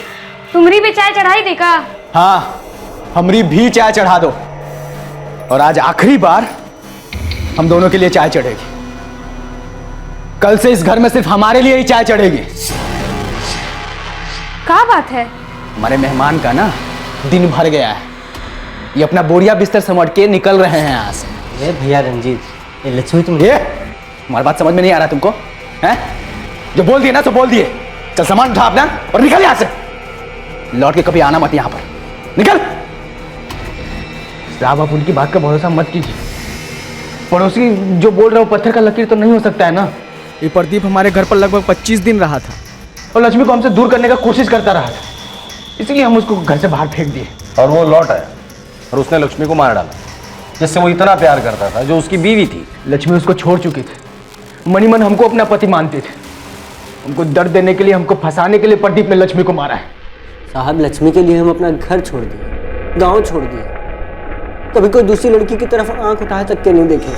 [SPEAKER 1] तुमरी भी चाय चढ़ाई देखा?
[SPEAKER 3] हाँ, हमरी भी चाय चढ़ा दो, और आज आखिरी बार हम दोनों के लिए चाय चढ़ेगी। कल से इस घर में सिर्फ हमारे लिए ही चाय चढ़ेगी।
[SPEAKER 1] क्या बात है?
[SPEAKER 3] हमारे मेहमान का ना दिन भर गया है, ये अपना बोरिया बिस्तर समेट के निकल रहे हैं यहाँ से।
[SPEAKER 2] ये भैया रंजीत, ये लक्ष्मी तुम,
[SPEAKER 3] ये हमारी बात समझ में नहीं आ रहा तुमको? हैं? जो बोल दिए ना तो बोल दिए। चल सामान उठा अपना और निकल यहाँ से। लौट के कभी आना मत यहाँ पर, निकल। साहब आप उनकी बात का भरोसा मत कीजिए। पड़ोसी जो बोल रहा हो पत्थर का लकीर तो नहीं हो सकता है ना।
[SPEAKER 8] ये प्रदीप हमारे घर पर लगभग 25 दिन रहा था
[SPEAKER 3] और लक्ष्मी को हमसे दूर करने का कोशिश करता रहा था, इसलिए हम उसको घर से बाहर फेंक दिए।
[SPEAKER 7] और वो लौट आया और उसने लक्ष्मी को मार डाला, जिससे वो इतना प्यार करता था, जो उसकी बीवी थी।
[SPEAKER 3] लक्ष्मी उसको छोड़ चुकी थी, मनी मन हमको अपना पति मानते थे। उनको दर्द देने के लिए, हमको फंसाने के लिए प्रदीप ने लक्ष्मी को मारा है।
[SPEAKER 2] साहब लक्ष्मी के लिए हम अपना घर छोड़ दिए, गांव छोड़ दिए, कभी कोई दूसरी लड़की की तरफ आंख उठाए तक के नहीं देखे।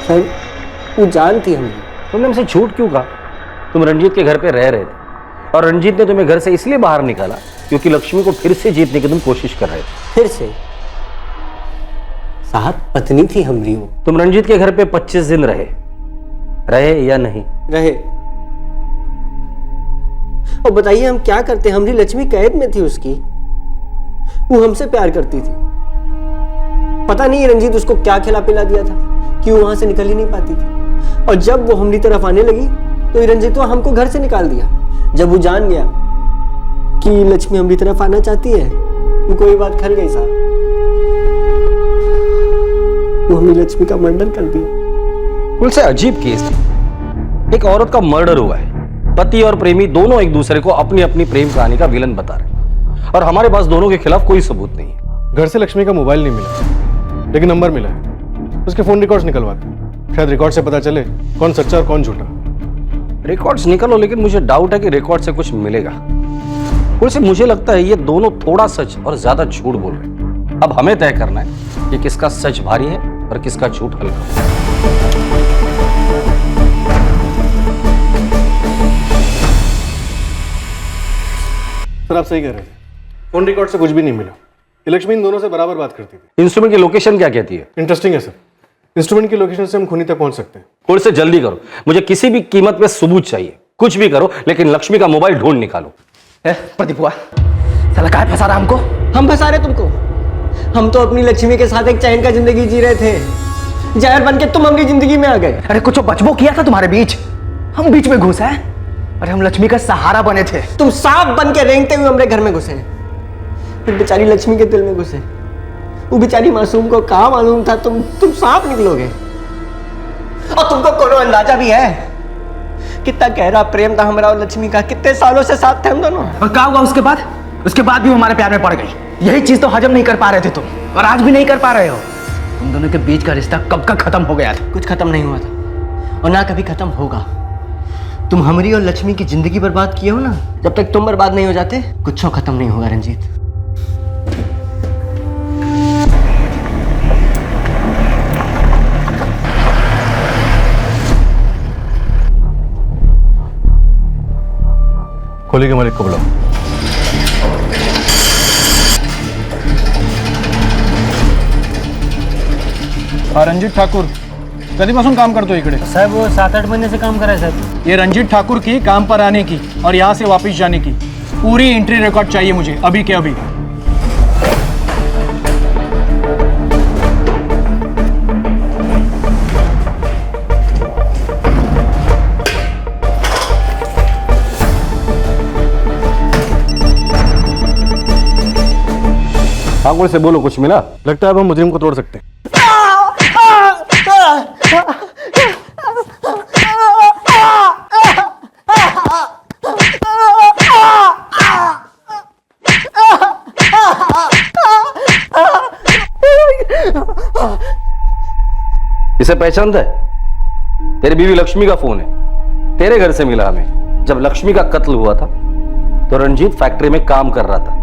[SPEAKER 2] सर वो जानती हमने
[SPEAKER 7] तुमने हमसे झूठ क्यों कहा? तुम रंजीत के घर पे रह रहे थे और रंजीत ने तुम्हें घर से इसलिए बाहर निकाला क्योंकि लक्ष्मी को फिर से जीतने की तुम कोशिश कर रहे थे।
[SPEAKER 2] फिर से? साहब, पत्नी थी हमारी वो।
[SPEAKER 7] तुम रंजीत के घर पे 25 दिन रहे या नहीं
[SPEAKER 2] रहे? और बताइए हम क्या करते? हमारी लक्ष्मी कैद में थी उसकी, वो हमसे प्यार करती थी। पता नहीं रंजीत उसको क्या खिला पिला दिया था कि वो वहां से निकल ही नहीं पाती थी। और जब वो हमारी तरफ आने लगी तो रंजीत तो हमको घर से निकाल दिया। जब वो जान गया कि लक्ष्मी हमारी तरफ आना चाहती है, वो कोई बात खल गई साहब, वो हमारी लक्ष्मी का मर्डर कर दिया।
[SPEAKER 7] कुल से अजीब केस है। एक औरत का मर्डर हुआ है, पति और प्रेमी दोनों एक दूसरे को अपनी अपनी प्रेम कहानी का विलन बता रहे हैं और हमारे पास दोनों के खिलाफ कोई सबूत नहीं है।
[SPEAKER 9] घर से लक्ष्मी का मोबाइल नहीं मिला, लेकिन नंबर मिला है। उसके फोन रिकॉर्ड्स निकलवाते, शायद रिकॉर्ड से पता चले कौन सच्चा और कौन झूठा।
[SPEAKER 7] रिकॉर्ड्स निकलो, लेकिन मुझे डाउट है कि रिकॉर्ड से कुछ मिलेगा। वैसे मुझे लगता है ये दोनों थोड़ा सच और ज्यादा झूठ बोल रहे हैं। अब हमें तय करना है कि किसका सच भारी है और किसका झूठ हल्का।
[SPEAKER 9] सर आप सही कह रहे थे, फोन रिकॉर्ड से कुछ भी नहीं मिला। लक्ष्मी इन दोनों से बराबर बात करती थी।
[SPEAKER 7] इंस्ट्रूमेंट की लोकेशन क्या कहती है?
[SPEAKER 9] इंटरेस्टिंग है सर, इंस्ट्रूमेंट की लोकेशन से हम खूनी तक पहुंच सकते हैं।
[SPEAKER 7] थोड़े से जल्दी करो, मुझे किसी भी कीमत पे सबूत चाहिए। कुछ भी करो, लेकिन लक्ष्मी का मोबाइल ढूंढ निकालो।
[SPEAKER 3] प्रदीप हुआ साला काहे फंसा रहा हमको?
[SPEAKER 2] हम फंसा रहे तुमको? हम तो अपनी लक्ष्मी के साथ एक चैन का जिंदगी जी रहे थे, जहर बन के तुम हमारी जिंदगी में आ गए।
[SPEAKER 3] अरे कुछ बचबो किया था तुम्हारे बीच, हम बीच में घुसे हैं। अरे हम लक्ष्मी का सहारा बने थे।
[SPEAKER 2] तुम सांप बन के रेंगते हुए हमारे घर में घुसे, फिर बेचारी लक्ष्मी के दिल में घुसे। वो बेचारी मासूम को कहाँ मालूम था तुम सांप निकलोगे। और तुमको कोनो अंदाजा भी है कितना गहरा प्रेम था हमारा और लक्ष्मी का? कितने सालों से साथ थे हम दोनों।
[SPEAKER 3] और क्या हुआ उसके बाद? उसके बाद भी वो हमारे प्यार में पड़ गई। यही चीज तो हजम नहीं कर पा रहे थे तुम, और आज भी नहीं कर पा रहे हो। तुम दोनों के बीच का रिश्ता कब का खत्म हो गया था?
[SPEAKER 2] कुछ खत्म नहीं हुआ था और ना कभी खत्म होगा। तुम हमारी और लक्ष्मी की जिंदगी बर्बाद किए हो ना, जब तक तुम बर्बाद नहीं हो जाते कुछ खत्म नहीं होगा रंजीत।
[SPEAKER 9] खोली के मालिक को बुलाओ।
[SPEAKER 3] रणजित ठाकूर कधीपासून काम करतो इकडे?
[SPEAKER 2] साहेब वो 7-8 महीने से काम कर रहा है साहब।
[SPEAKER 3] ये रंजीत ठाकुर की काम पर आने की और यहाँ से वापस जाने की पूरी एंट्री रिकॉर्ड चाहिए मुझे, अभी के अभी।
[SPEAKER 7] ठाकुर से बोलो, कुछ मिला?
[SPEAKER 9] लगता है अब हम मुजरिम को तोड़ सकते हैं।
[SPEAKER 7] इसे पहचानता है? तेरी बीवी लक्ष्मी का फोन है, तेरे घर से मिला हमें। जब लक्ष्मी का कत्ल हुआ था तो रंजीत फैक्ट्री में काम कर रहा था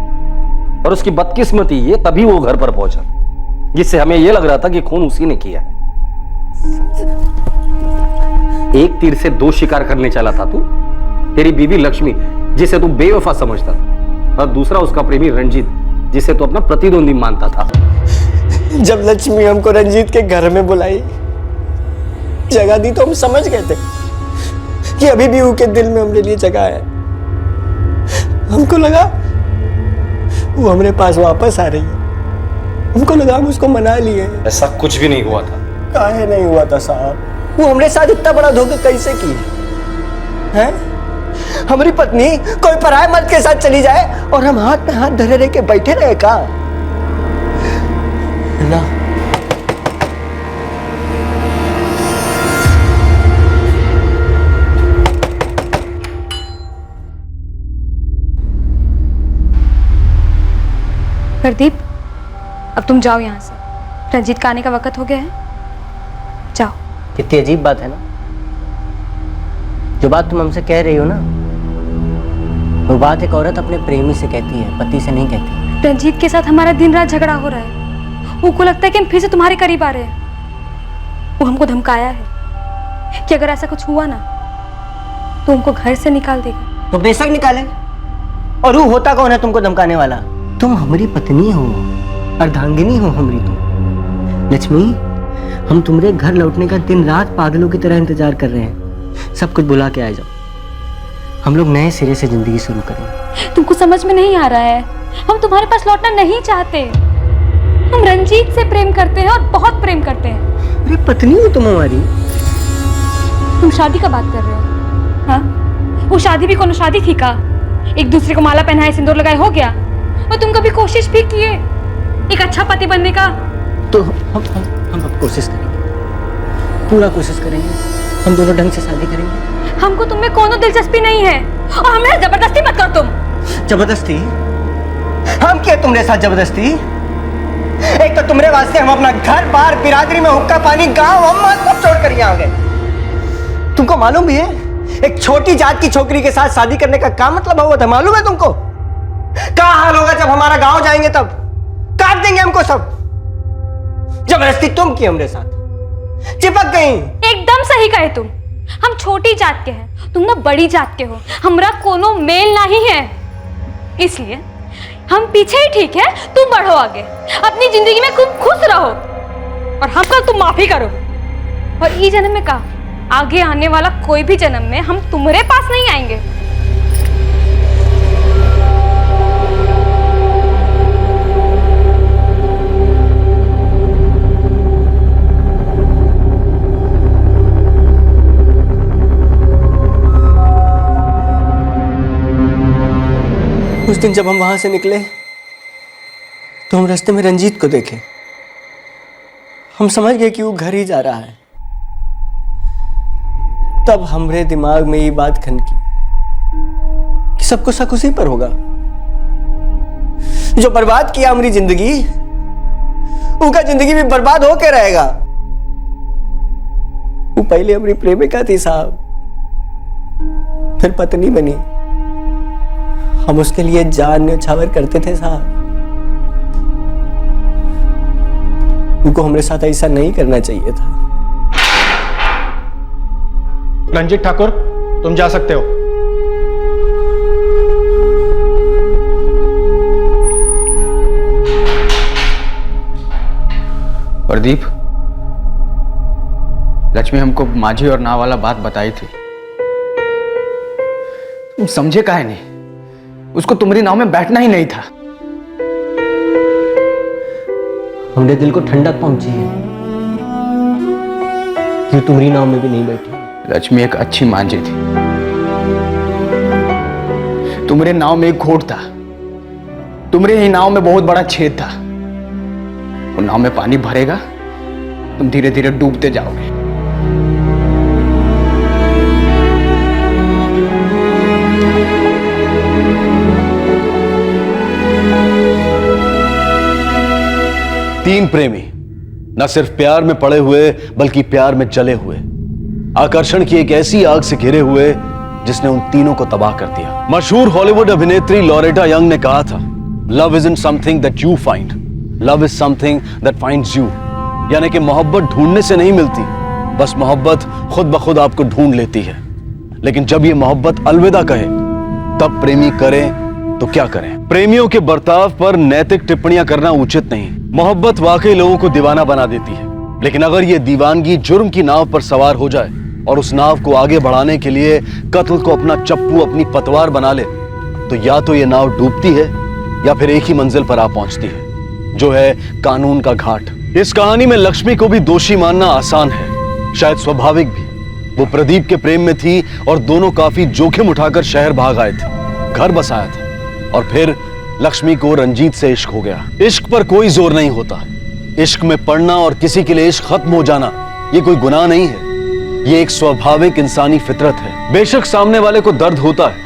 [SPEAKER 7] और उसकी बदकिस्मती ये तभी वो घर पर पहुंचा, जिससे हमें यह लग रहा था कि खून उसी ने किया है। एक तीर से दो शिकार करने चला था तू। तेरी बीवी लक्ष्मी जिसे तू बेवफा समझता था, और दूसरा उसका प्रेमी रंजीत जिसे तू अपना प्रतिद्वंदी मानता था।
[SPEAKER 2] जब लक्ष्मी हमको रंजीत के घर में बुलाई, जगह दी, तो हम समझ गए थे कि अभी भी उसके दिल में हमारे लिए जगह है। हमको लगा वो हमारे पास वापस आ रही है, हमको लगा हम उसको मना लिए।
[SPEAKER 7] ऐसा कुछ भी नहीं हुआ था।
[SPEAKER 2] काहे नहीं हुआ था साहब? वो हमारे साथ इतना बड़ा धोखा कैसे की है? हमारी पत्नी कोई पराये मर्द के साथ चली जाए और हम हाथ में हाथ धरे रह के बैठे रहे का? ना,
[SPEAKER 1] प्रदीप, अब तुम जाओ यहाँ से। रंजीत का आने का वक्त हो गया है, जाओ।
[SPEAKER 2] कितनी अजीब बात है ना, जो बात तुम हमसे कह रही हो ना, वो बात एक औरत अपने प्रेमी से कहती है, पति से नहीं कहती।
[SPEAKER 1] रंजीत के साथ हमारा दिन रात झगड़ा हो रहा है। वो को लगता है कि हम फिर से तुम्हारे करीब आ रहे हैं। वो हमको धमकाया है कि अगर ऐसा कुछ हुआ ना तो हमको घर से निकाल देगा।
[SPEAKER 2] तो बेशक निकाले। और वो होता कौन है तुमको धमकाने वाला? तुम हमारी पत्नी हो, अर्धांगिनी हो हमारी तुम। लक्ष्मी, हम तुम्हारे घर लौटने का दिन रात पागलों की तरह इंतजार कर रहे हैं। सब कुछ बुला के आ जाओ, हम लोग नए सिरे से जिंदगी शुरू करेंगे।
[SPEAKER 1] तुमको समझ में नहीं आ रहा है, हम तुम्हारे पास लौटना नहीं चाहते। हम रंजीत से प्रेम करते हैं और बहुत प्रेम करते हैं।
[SPEAKER 2] अरे पत्नी हो तुम हमारी।
[SPEAKER 1] तुम शादी का बात कर रहे हो? हाँ, वो शादी भी कौन शादी थी का? एक दूसरे को माला पहनाए, सिंदूर लगाए, हो गया। और तुम कभी कोशिश भी किए एक अच्छा पति बनने का?
[SPEAKER 2] तो हम अब कोशिश करेंगे, पूरा कोशिश करेंगे। हम दोनों ढंग से शादी करेंगे।
[SPEAKER 1] हमको तुममें कोनो दिलचस्पी नहीं है और हमें जबरदस्ती मत करो तुम।
[SPEAKER 2] जबरदस्ती? हम क्या तुम्हारे साथ जबरदस्ती? एक तो तुम्हारे वास्ते हम अपना घर बार, बिरादरी में हुक्का पानी, गांव अम्मा सब छोड़ कर यहाँ आ गए। तुमको मालूम भी है एक छोटी जात की छोकरी के साथ शादी करने का क्या मतलब हुआ था? मालूम है तुमको क्या हाल होगा जब हमारा गांव जाएंगे? तब काट देंगे हमको सब। जबरदस्ती तुम की हमरे साथ चिपक गई।
[SPEAKER 1] एकदम सही कहे तुम। हम छोटी जात के हैं, तुम ना बड़ी जात के हो। हमरा कोनो मेल नहीं है, इसलिए हम पीछे ही ठीक है। तुम बढ़ो आगे, अपनी जिंदगी में खूब खुश रहो और हमको तुम माफी करो। और इस जन्म में का आगे आने वाला कोई भी जन्म में हम तुम्हारे पास नहीं आएंगे।
[SPEAKER 2] उस दिन जब हम वहां से निकले तो हम रास्ते में रंजीत को देखे। हम समझ गए कि वो घर ही जा रहा है। तब हमरे दिमाग में ये बात खनकी कि सबको शक उसी पर होगा जो बर्बाद किया हमारी जिंदगी, उसका जिंदगी भी बर्बाद होके रहेगा। वो पहले हमारी प्रेमिका थी साहब, फिर पत्नी बनी। हम उसके लिए जान न्यौछावर करते थे साहब। उनको हमारे साथ ऐसा नहीं करना चाहिए था।
[SPEAKER 9] रंजीत ठाकुर, तुम जा सकते हो।
[SPEAKER 3] प्रदीप, लक्ष्मी हमको माझी और नाव वाला बात बताई थी। तुम समझे काहे नहीं? उसको तुम्हारी नाव में बैठना ही नहीं था।
[SPEAKER 2] हमने दिल को ठंडक पहुंची है कि तुम्हारी नाव में भी नहीं बैठी।
[SPEAKER 3] लक्ष्मी एक अच्छी मांझी थी। तुम्हारे नाव में एक खोट था, तुम्हारे ही नाव में बहुत बड़ा छेद था। वो नाव में पानी भरेगा, तुम धीरे धीरे डूबते जाओगे।
[SPEAKER 12] तीन प्रेमी न सिर्फ प्यार में पड़े हुए बल्कि प्यार में जले हुए, आकर्षण की एक ऐसी आग से घिरे हुए जिसने उन तीनों को तबाह कर दिया। मशहूर हॉलीवुड अभिनेत्री लॉरेटा यंग ने कहा था, love is in something that you find, love is something that finds you. यानी कि मोहब्बत ढूंढने से नहीं मिलती, बस मोहब्बत खुद ब खुद आपको ढूंढ लेती है। लेकिन जब ये मोहब्बत अलविदा कहे तब प्रेमी करें तो क्या करें? प्रेमियों के बर्ताव पर नैतिक टिप्पणियां करना उचित नहीं। मोहब्बत वाकई लोगों को दीवाना बना देती है, लेकिन अगर ये दीवानगी जुर्म की नाव पर सवार हो जाए और उस नाव को आगे बढ़ाने के लिए कत्ल को अपना चप्पू, अपनी पतवार बना ले, तो या तो ये नाव डूबती है या फिर एक ही मंजिल पर आ पहुंचती है, जो है कानून का घाट। इस कहानी में लक्ष्मी को भी दोषी मानना आसान है, शायद स्वाभाविक भी। वो प्रदीप के प्रेम में थी और दोनों काफी जोखिम उठाकर शहर भाग आए थे, घर बसाया था। और फिर लक्ष्मी को रंजीत से इश्क हो गया। इश्क पर कोई जोर नहीं होता। इश्क में पड़ना और किसी के लिए इश्क खत्म हो जाना ये कोई गुनाह नहीं है, ये एक स्वाभाविक इंसानी फितरत है। बेशक सामने वाले को दर्द होता है,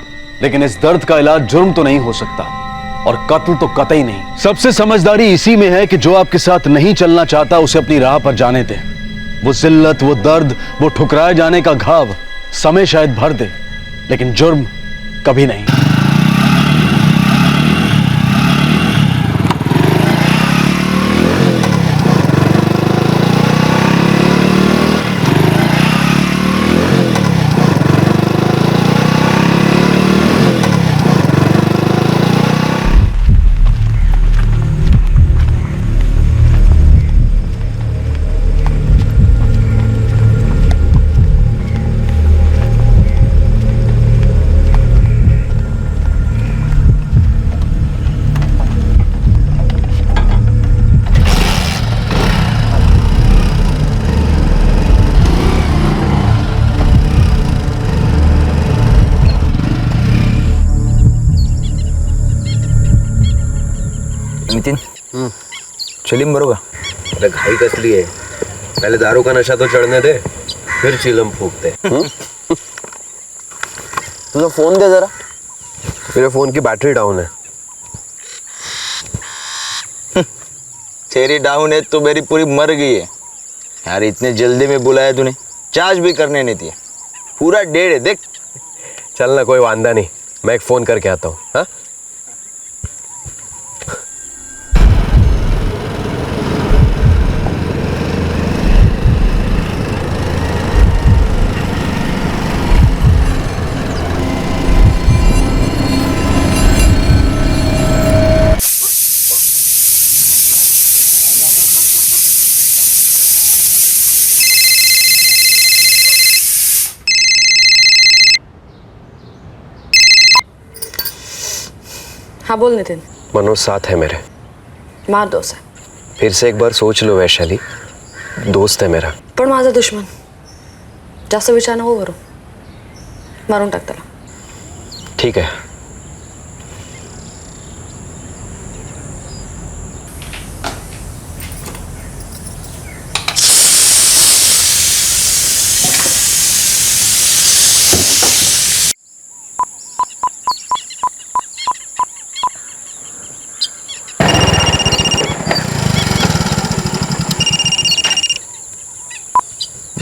[SPEAKER 12] लेकिन इस दर्द का इलाज जुर्म तो नहीं हो सकता, और कत्ल तो कतई नहीं। सबसे समझदारी इसी में है कि जो आपके साथ नहीं चलना चाहता उसे अपनी राह पर जाने दे। वो जिल्लत, वो दर्द, वो ठुकराए जाने का घाव समय शायद भर दे, लेकिन जुर्म कभी नहीं।
[SPEAKER 13] नितिन चिलम बरोबर.
[SPEAKER 14] अरे घाई कसली है, पहले दारू का नशा तो चढ़ने दे, फिर चिलम फूकते.
[SPEAKER 2] तुझा फोन दे जरा.
[SPEAKER 14] मेरे फोन की बैटरी डाउन है.
[SPEAKER 13] तेरी डाउन है तो मेरी पूरी मर गई है यार. इतने जल्दी में बुलाया तूने, चार्ज भी करने नहीं दिया. पूरा डेढ़ है देख.
[SPEAKER 14] चल ना, कोई वांदा नहीं, मैं एक फोन करके आता हूँ. हाँ
[SPEAKER 15] हाँ बोल नितिन.
[SPEAKER 14] मनोज साथ है मेरे.
[SPEAKER 15] मार दो उसे.
[SPEAKER 14] फिर से एक बार सोच लो वैशाली, दोस्त है मेरा.
[SPEAKER 15] पण माझा दुश्मन. जास्त विचार नको करू. मारून टाक त्याला.
[SPEAKER 14] ठीक है.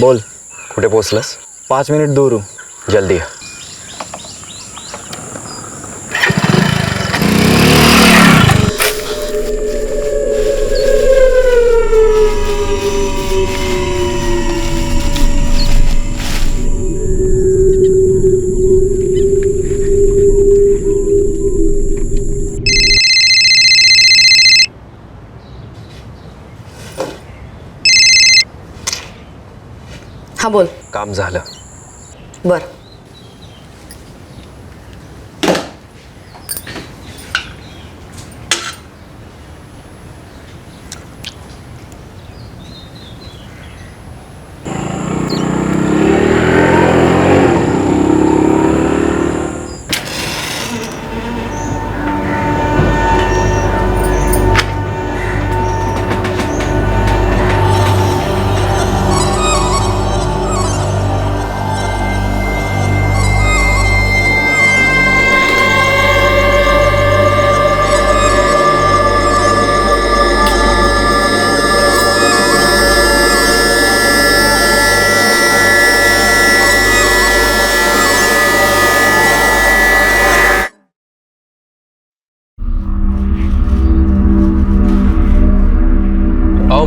[SPEAKER 13] बोल.
[SPEAKER 14] कुठे पोहोचलास?
[SPEAKER 13] 5 मिनिट दूर हूँ.
[SPEAKER 14] जल्दी है.
[SPEAKER 15] हाँ बोल.
[SPEAKER 14] काम झालं.
[SPEAKER 15] बर.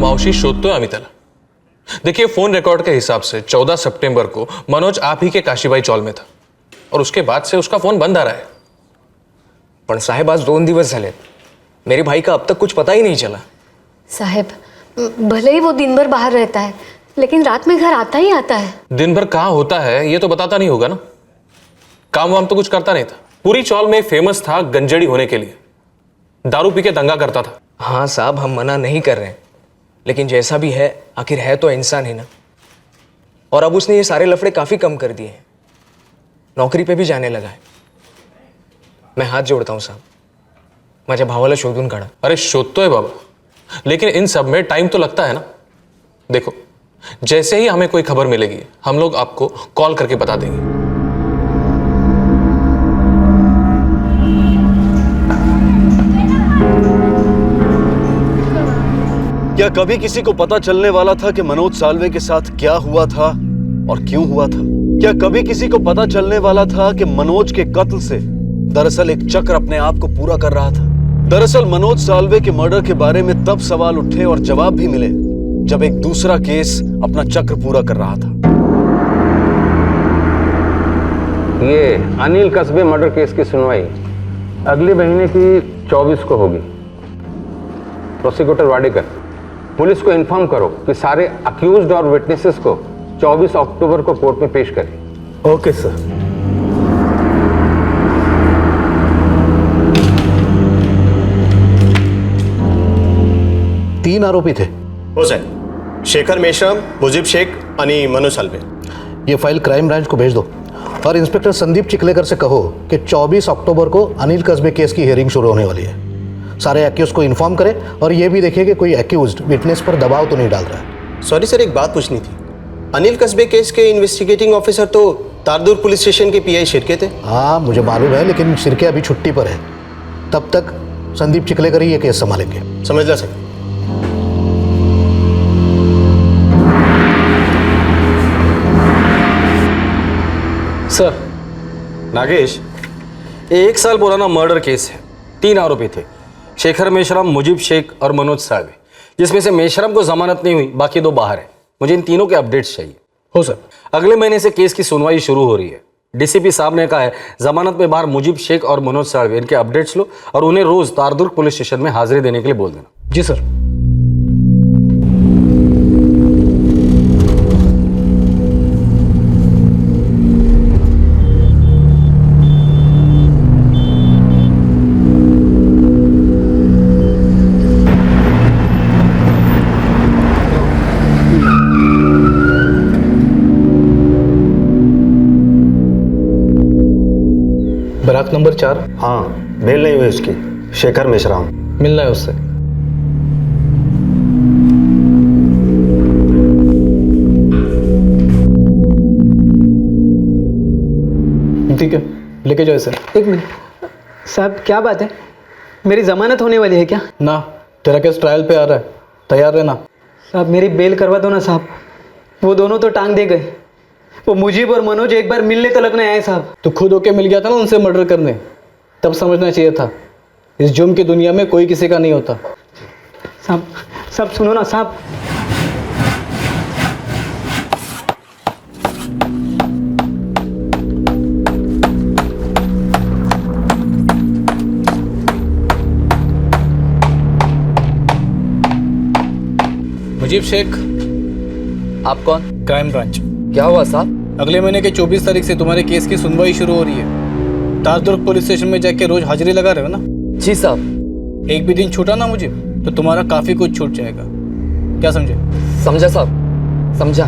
[SPEAKER 16] मावशी शोधतोय आम्ही त्याला. देखिए फोन रिकॉर्ड के हिसाब से 14 सितंबर को मनोज आप ही के काशीबाई चौल में था और उसके बाद से उसका फोन बंद आ रहा है.
[SPEAKER 17] पण साहेब आज 2 दिवस झाले, मेरे भाई का अब तक कुछ पता ही नहीं चला.
[SPEAKER 18] साहेब भले ही वो दिन भर बाहर रहता है लेकिन रात में घर आता ही आता है.
[SPEAKER 16] दिन भर कहाँ होता है ये तो बताता नहीं होगा ना. काम वाम तो कुछ करता नहीं था. पूरी चौल में फेमस था गंजड़ी होने के लिए. दारू पी के दंगा करता था.
[SPEAKER 17] हाँ साहब हम मना नहीं कर रहे हैं, लेकिन जैसा भी है आखिर है तो इंसान ही ना. और अब उसने ये सारे लफड़े काफ़ी कम कर दिए हैं. नौकरी पे भी जाने लगा है. मैं हात जोडता हूँ साहब, माझ्या भावाला शोधून काढा.
[SPEAKER 16] अरे शोधतोय बाबा, लेकिन इन सब में टाइम तो लगता है ना. देखो जैसे ही हमें कोई खबर मिलेगी हम लोग आपको कॉल करके बता देंगे.
[SPEAKER 12] क्या कभी किसी को पता चलने वाला था कि मनोज साल्वे के साथ क्या हुआ था और क्यों हुआ था? क्या कभी किसी को पता चलने वाला था कि मनोज के कत्ल से दरअसल एक चक्र अपने आप को पूरा कर रहा था? दरअसल मनोज साल्वे के मर्डर के बारे में तब सवाल उठे और जवाब भी मिले जब एक दूसरा केस अपना चक्र पूरा कर रहा था.
[SPEAKER 7] ये अनिल कस्बे मर्डर केस की सुनवाई अगले महीने की 24 को होगी. प्रोसिक्यूटर वाडेकर, पुलिस को इन्फॉर्म करो कि सारे अक्यूज्ड और विटनेसेस को 24 अक्टूबर को कोर्ट में पेश करें.
[SPEAKER 12] Okay sir.
[SPEAKER 9] तीन आरोपी थे. हो साहेब, शेखर मेश्राम, मुजीब शेख आणि मनोज साल्वे. ये फाइल क्राइम ब्रांच को भेज दो और इंस्पेक्टर संदीप चिखलेकर से कहो कि 24 अक्टूबर को अनिल कस्बे केस की हियरिंग शुरू होने वाली है.
[SPEAKER 12] सारे एक्यूज को इन्फॉर्म करे और ये भी देखे कि कोई एक्यूज्ड विटनेस पर दबाव तो नहीं डाल रहा है।
[SPEAKER 19] सॉरी सर, एक बात पूछनी थी। अनिल कस्बे केस के इन्वेस्टिगेटिंग ऑफिसर तो तारदूर पुलिस स्टेशन के पीआई शिरके थे।
[SPEAKER 12] हाँ मुझे मालूम है, लेकिन शिरके अभी छुट्टी पर है, तब तक संदीप चिखलेकर ही ये केस संभालेंगे।
[SPEAKER 19] समझ ला सर।
[SPEAKER 7] सर, नागेश, ये 1 साल पुराना मर्डर केस है। 3 आरोपी थे, शेखर मेश्राम, मुजीब शेख और मनोज साळवे, जिसमें से मेश्राम को जमानत नहीं हुई, बाकी 2 बाहर है। मुझे इन तीनों के अपडेट्स चाहिए।
[SPEAKER 3] हो सर।
[SPEAKER 7] अगले महीने से केस की सुनवाई शुरू हो रही है। डीसीपी साहब ने कहा है जमानत में बाहर मुजीब शेख और मनोज साळवे, इनके अपडेट्स लो और उन्हें रोज तारदुर्ग पुलिस स्टेशन में हाजिरी देने के लिए बोल देना।
[SPEAKER 3] जी सर।
[SPEAKER 12] Barrack number 4।
[SPEAKER 20] हाँ, बेल नहीं हुई उसकी। शेखर मेश्राम
[SPEAKER 3] मिलना है उससे। ठीक है, लेके जाओ सर।
[SPEAKER 21] 1 मिनट साहब, क्या बात है? मेरी जमानत होने वाली है क्या?
[SPEAKER 3] ना, तेरा केस ट्रायल पे आ रहा है, तैयार रहना।
[SPEAKER 21] साहब मेरी बेल करवा दो ना साहब। वो दोनों तो टांग दे गए। वो मुजीब और मनोज एक बार मिलने तक नहीं आए साहब।
[SPEAKER 3] तो खुद होके मिल गया था ना उनसे मर्डर करने, तब समझना चाहिए था इस जुर्म की दुनिया में कोई किसी का नहीं होता।
[SPEAKER 21] साहब सुनो ना साहब।
[SPEAKER 3] मुजीब शेख।
[SPEAKER 22] आप कौन?
[SPEAKER 3] Crime branch.
[SPEAKER 22] क्या हुआ साहब?
[SPEAKER 3] अगले महीने के 24 तारीख से तुम्हारे केस की सुनवाई शुरू हो रही है। तारदुर्ग पुलिस स्टेशन में जाके रोज हाजिरी लगा रहे हो ना?
[SPEAKER 22] जी साहब।
[SPEAKER 3] एक भी दिन छूटा ना मुझे तो तुम्हारा काफी कुछ छूट जाएगा। क्या समझे?
[SPEAKER 22] समझा साहब, समझा।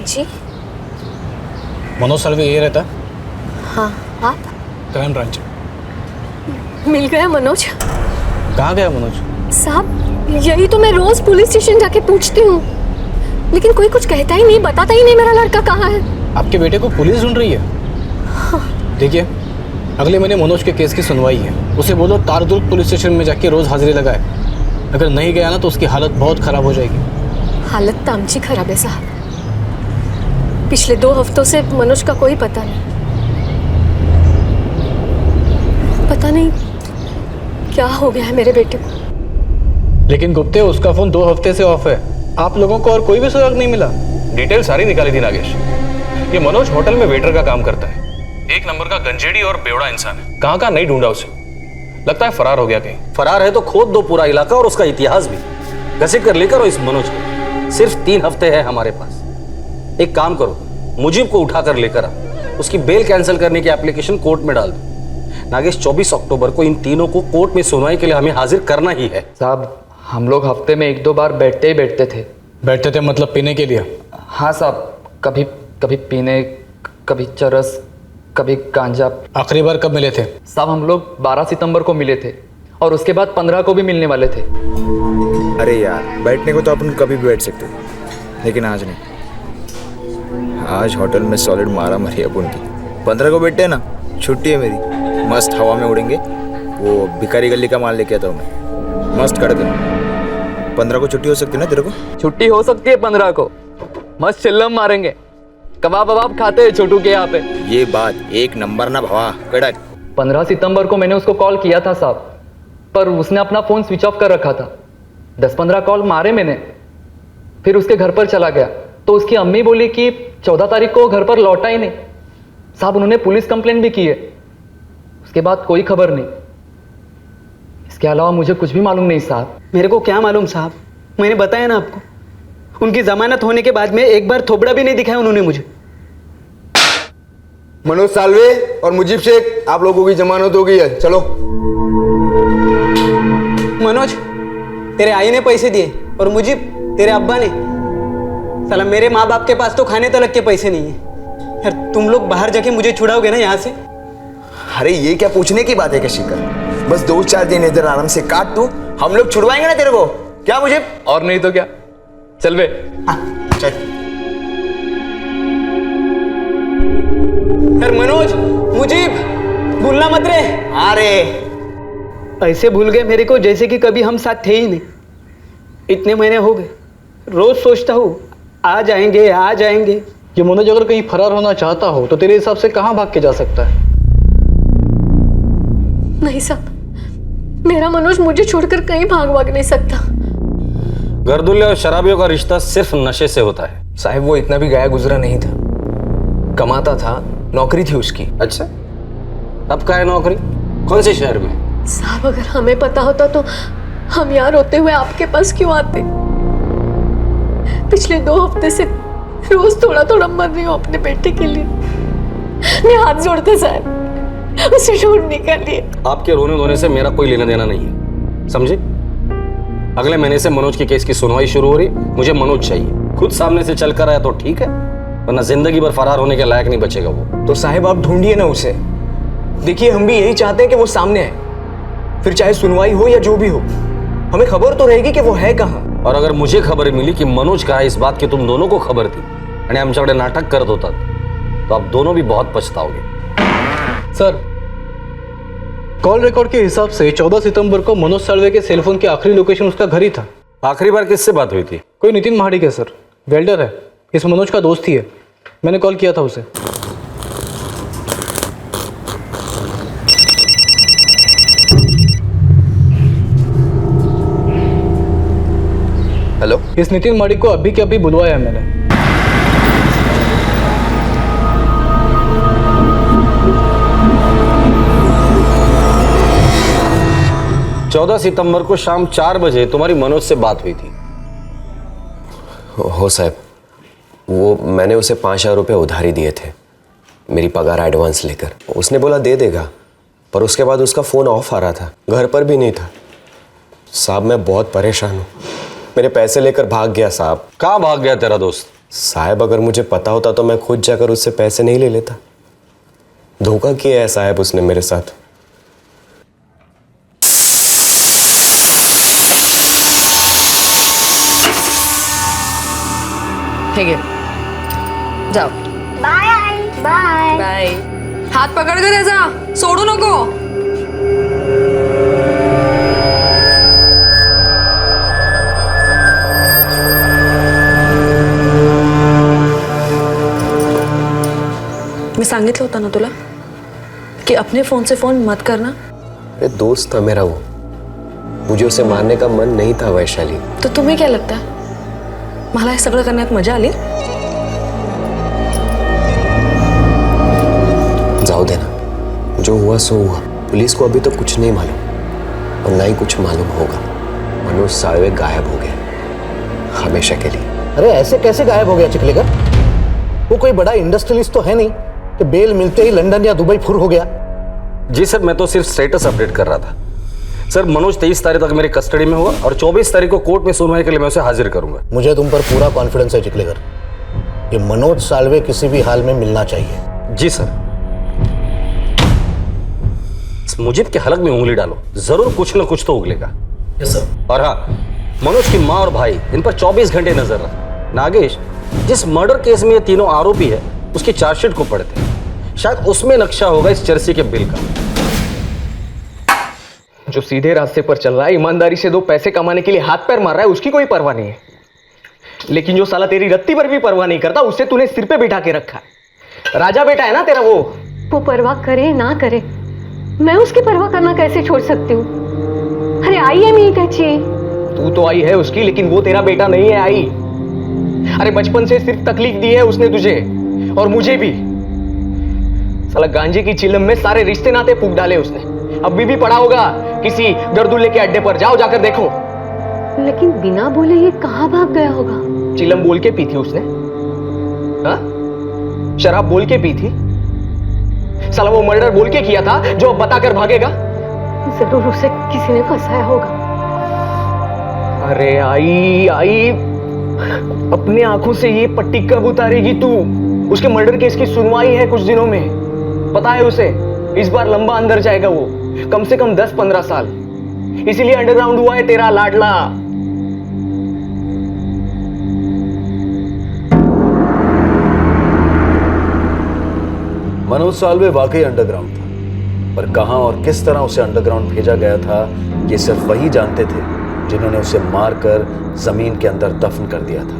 [SPEAKER 18] जी
[SPEAKER 3] मनोज साळवे ये रहता?
[SPEAKER 18] हाँ, आप?
[SPEAKER 3] Crime branch.
[SPEAKER 18] मिल गया मनोज?
[SPEAKER 3] कहाँ गया मनोज?
[SPEAKER 18] साहब यही तो मैं रोज पुलिस स्टेशन जाके पूछती हूँ, लेकिन कोई कुछ कहता ही नहीं, बताता ही नहीं मेरा लड़का कहाँ है।
[SPEAKER 3] आपके बेटे को पुलिस ढूंढ रही है। देखिए, अगले महीने मनोज के केस की सुनवाई है। उसे बोलो तारदुर्ग पुलिस स्टेशन में जाके रोज हाजिरी लगाए। अगर नहीं गया ना तो उसकी हालत बहुत खराब हो जाएगी।
[SPEAKER 18] हालत तो आमची खराब है साहब। पिछले 2 हफ्तों से मनोज का कोई पता नहीं। पता नहीं क्या हो गया है मेरे बेटे को।
[SPEAKER 3] लेकिन गुप्ते, उसका फोन 2 हफ्ते से ऑफ है। आप लोगों को और कोई भी सुराग नहीं मिला?
[SPEAKER 16] डिटेल सारी निकाली थी नागेश। ये मनोज होटल में वेटर का काम करता है। 1 नंबर का गंजेड़ी और बेवड़ा इंसान है। कहाँ नहीं ढूंढा उसे, लगता है फरार हो गया कहीं।
[SPEAKER 7] फरार है तो खोद दो पूरा इलाका और उसका इतिहास भी, घसीट कर लेकर इस मनोज को। सिर्फ 3 हफ्ते है हमारे पास। एक काम करो, मुजीब को उठाकर लेकर आ, उसकी बेल कैंसिल करने की एप्लीकेशन कोर्ट में डाल दो। नागेश, 24 अक्टूबर को इन तीनों को कोर्ट में सुनवाई के लिए हमें हाजिर करना ही है।
[SPEAKER 22] साहब हम लोग हफ्ते में 1-2 बार बैठते थे।
[SPEAKER 3] बैठते थे मतलब पीने के लिए?
[SPEAKER 22] हाँ साहब, कभी कभी पीने, कभी चरस, कभी गांजा।
[SPEAKER 3] आखिरी बार कब मिले थे?
[SPEAKER 22] साहब हम लोग 12 सितंबर को मिले थे और उसके बाद 15 को भी मिलने वाले थे।
[SPEAKER 13] अरे यार, बैठने को तो अपन कभी भी बैठ सकते थे, लेकिन आज नहीं। आज होटल में सॉलिड मारा मरी अपन की। 15 को बैठते हैं ना, छुट्टी है मेरी, मस्त हवा में उड़ेंगे। वो भिखारी गली का माल लेके आता हूँ मैं, मस्त कड़क। 15 को छुट्टी हो सकती है ना तेरे को?
[SPEAKER 22] छुट्टी हो सकती है 15 को, मस्त चिल्लम मारेंगे, कबाब वबाब खाते हैं छोटू के यहाँ पे।
[SPEAKER 13] ये बात 1 नंबर ना भवा, कड़क।
[SPEAKER 22] 15 सितंबर को मैंने उसको कॉल किया था साहब, पर उसने अपना फोन स्विच ऑफ कर रखा था। 10-15 कॉल मारे मैंने, फिर उसके घर पर चला गया तो उसकी अम्मी बोली कि 14 तारीख को घर पर लौटा ही नहीं। साहब उन्होंने पुलिस कंप्लेंट भी की है, उसके बाद कोई खबर नहीं। इसके अलावा मुझे कुछ भी मालूम नहीं साहब।
[SPEAKER 21] मेरे को क्या मालूम साहब, मैंने बताया ना आपको, उनकी जमानत होने के बाद में एक बार थोबड़ा भी नहीं दिखाया उन्होंने मुझे।
[SPEAKER 13] मनोज साल्वे और मुजीब शेख, आप लोगों की जमानत हो गई है, चलो।
[SPEAKER 21] मनोज, तेरे आई ने पैसे दिए और मुझे तेरे अब्बा ने। साला मेरे माँ बाप के पास तो खाने तलक के पैसे नहीं है यार। तुम लोग बाहर जाके मुझे छुड़ाओगे ना यहाँ से?
[SPEAKER 13] अरे ये क्या पूछने की बात है शिखर, बस 2-4 दिन इधर आराम से काट तू, हम लोग छुड़वाएंगे ना तेरे को। क्या मुझे?
[SPEAKER 16] और नहीं तो क्या, चल बे।
[SPEAKER 13] हाँ चल।
[SPEAKER 21] यार मनोज, मुझे भूलना मत रे।
[SPEAKER 13] अरे
[SPEAKER 21] ऐसे भूल गए मेरे को जैसे कि कभी हम साथ थे ही नहीं। इतने महीने हो गए, रोज सोचता हूँ आ जाएंगे आ जाएंगे।
[SPEAKER 22] ये मनोज अगर कहीं फरार होना चाहता हो तो तेरे हिसाब से कहाँ भाग के जा सकता है?
[SPEAKER 18] नहीं साहब, मेरा मनोज मुझे छोड़कर कहीं भाग नहीं सकता।
[SPEAKER 7] गर्दुल्ले और शराबियों का रिश्ता सिर्फ नशे से होता है।
[SPEAKER 17] साहब वो इतना भी गया गुजरा नहीं था, कमाता था, नौकरी थी उसकी।
[SPEAKER 7] अच्छा, अब का है नौकरी? कौन से शहर में?
[SPEAKER 18] साहब अगर हमें पता होता तो हम यहाँ रोते हुए आपके पास क्यों आते? पिछले 2 हफ्ते से रोज थोड़ा थोड़ा मर रही हूँ अपने बेटे के लिए। मैं हाथ जोड़ते साहब, उसे ढूंढने के लिए।
[SPEAKER 7] आपके रोने धोने से मेरा कोई लेना देना नहीं है, समझे? अगले महीने से मनोज की केस की सुनवाई शुरू हो रही। मुझे मनोज चाहिए, खुद सामने से चल कर आया तो ठीक है, वरना जिंदगी भर फरार होने के लायक नहीं बचेगा वो।
[SPEAKER 17] तो साहब आप ढूंढिए ना उसे। देखिए हम भी यही चाहते हैं कि वो सामने आए, फिर चाहे सुनवाई हो या जो भी हो, हमें खबर तो रहेगी कि वो है कहाँ।
[SPEAKER 7] और अगर मुझे खबर मिली कि मनोज कहाँ है, इस बात की तुम दोनों को खबर थी आणि आमच्याकडे नाटक करत होतात, तो आप दोनों भी बहुत पछताओगे।
[SPEAKER 22] सर, कॉल रिकॉर्ड के हिसाब से 14 सितंबर को मनोज साळवे के सेलफोन की आखिरी लोकेशन उसका घर ही था।
[SPEAKER 7] आखिरी बार किससे बात हुई थी?
[SPEAKER 22] कोई नितिन महाडिक है सर, वेल्डर है, इस मनोज का दोस्त ही है। मैंने कॉल किया था उसे।
[SPEAKER 13] हेलो,
[SPEAKER 22] इस नितिन महाडिक को अभी के अभी बुलवाया है मैंने।
[SPEAKER 7] चौदह सितंबर को शाम 4 बजे तुम्हारी मनोज से बात हुई थी।
[SPEAKER 14] हो साहब, वो मैंने उसे 5,000 रुपये उधारी दिए थे, मेरी पगार एडवांस लेकर। उसने बोला दे देगा, पर उसके बाद उसका फ़ोन ऑफ आ रहा था, घर पर भी नहीं था। साहब मैं बहुत परेशान हूँ, मेरे पैसे लेकर भाग गया साहब।
[SPEAKER 7] कहाँ भाग गया तेरा दोस्त?
[SPEAKER 14] साहब अगर मुझे पता होता तो मैं खुद जाकर उससे पैसे नहीं ले लेता। धोखा किया है साहब उसने मेरे साथ।
[SPEAKER 15] ठीक है, जाओ।
[SPEAKER 18] Bye bye
[SPEAKER 15] bye. हात पकड कर त्याचा, सोडू नको। मैं सांगितलं होतं ना तुला कि अपने फोन से फोन मत करना।
[SPEAKER 14] अरे दोस्त था मेरा वो, मुझे उसे मारने का मन नहीं था वैशाली।
[SPEAKER 15] तो तुम्हें क्या लगता है मला हे सगळं करण्यात मजा आली?
[SPEAKER 14] जाओ देना, जो हुआ सो हुआ। पुलिस को अभी तो कुछ नहीं मालूम और ना ही कुछ मालूम होगा। मनोज साळवे गायब हो गया हमेशा के लिए।
[SPEAKER 12] अरे ऐसे कैसे गायब हो गया चिखलेकर? वो कोई बड़ा इंडस्ट्रियलिस्ट तो है नहीं कि बेल मिलते ही लंदन या दुबई फुर हो गया।
[SPEAKER 7] जी सर, मैं तो सिर्फ स्टेटस अपडेट कर रहा था। सर मनोज 23 तारीख तक मेरी कस्टडी में होगा और 24 तारीख को कोर्ट में सुनवाई के लिए मैं उसे हाजिर करूंगा।
[SPEAKER 12] मुझे तुम पर पूरा कॉन्फिडेंस है चिखलेकर, ये मनोज साळवे किसी भी हाल में मिलना चाहिए।
[SPEAKER 7] जी सर। इस मुजीब के हलक में उंगली डालो, जरूर कुछ ना कुछ तो उगलेगा।
[SPEAKER 12] Yes sir.
[SPEAKER 7] और हाँ, मनोज की माँ और भाई इन पर 24 घंटे नजर रख। नागेश, जिस मर्डर केस में ये तीनों आरोपी है उसकी चार्जशीट को पढ़ते हैं, शायद उसमें नक्शा होगा इस चर्सी के बिल का।
[SPEAKER 17] जो सीधे रास्ते पर चल रहा है, ईमानदारी से 2 पैसे कमाने के लिए हाथ पैर मार रहा है, उसकी कोई परवाह नहीं है। लेकिन जो साला तेरी रत्ती पर भी परवाह नहीं करता, उससे तूने सिर पे बिठा के रखा है। राजा बेटा है ना तेरा वो
[SPEAKER 18] परवाह करे ना करे, मैं उसकी परवाह करना कैसे छोड़ सकती हूँ? अरे आई है मेरी त्याची।
[SPEAKER 17] तू तो आई है उसकी, लेकिन वो तेरा बेटा नहीं है आई। अरे बचपन से सिर्फ तकलीफ दी है उसने तुझे और मुझे भी। साला गांजे की चिलम में सारे रिश्ते नाते फूंक डाले उसने। अब भी पड़ा होगा किसी गर्दुल्ले के अड्डे पर, जाओ जाकर देखो।
[SPEAKER 18] लेकिन बिना बोले ये कहाँ भाग गया होगा?
[SPEAKER 17] चिलम बोल के पी थी उसने, हाँ? शराब बोल के पी थी। साला वो मर्डर बोल के किया था जो अब बताकर भागेगा।
[SPEAKER 18] जरूर उसे किसी ने फंसाया होगा।
[SPEAKER 17] अरे आई आई, अपनी आंखों से ये पट्टी कब उतारेगी तू? उसके मर्डर केस की सुनवाई है कुछ दिनों में, पता है उसे। इस बार लंबा अंदर जाएगा वो, कम से कम 10-15 साल। इसीलिए अंडरग्राउंड हुआ है तेरा लाडला।
[SPEAKER 12] मनोज साल्वे वाकई अंडरग्राउंड था, पर कहां और किस तरह उसे अंडरग्राउंड भेजा गया था ये सिर्फ वही जानते थे जिन्होंने उसे मारकर जमीन के अंदर दफन कर दिया था।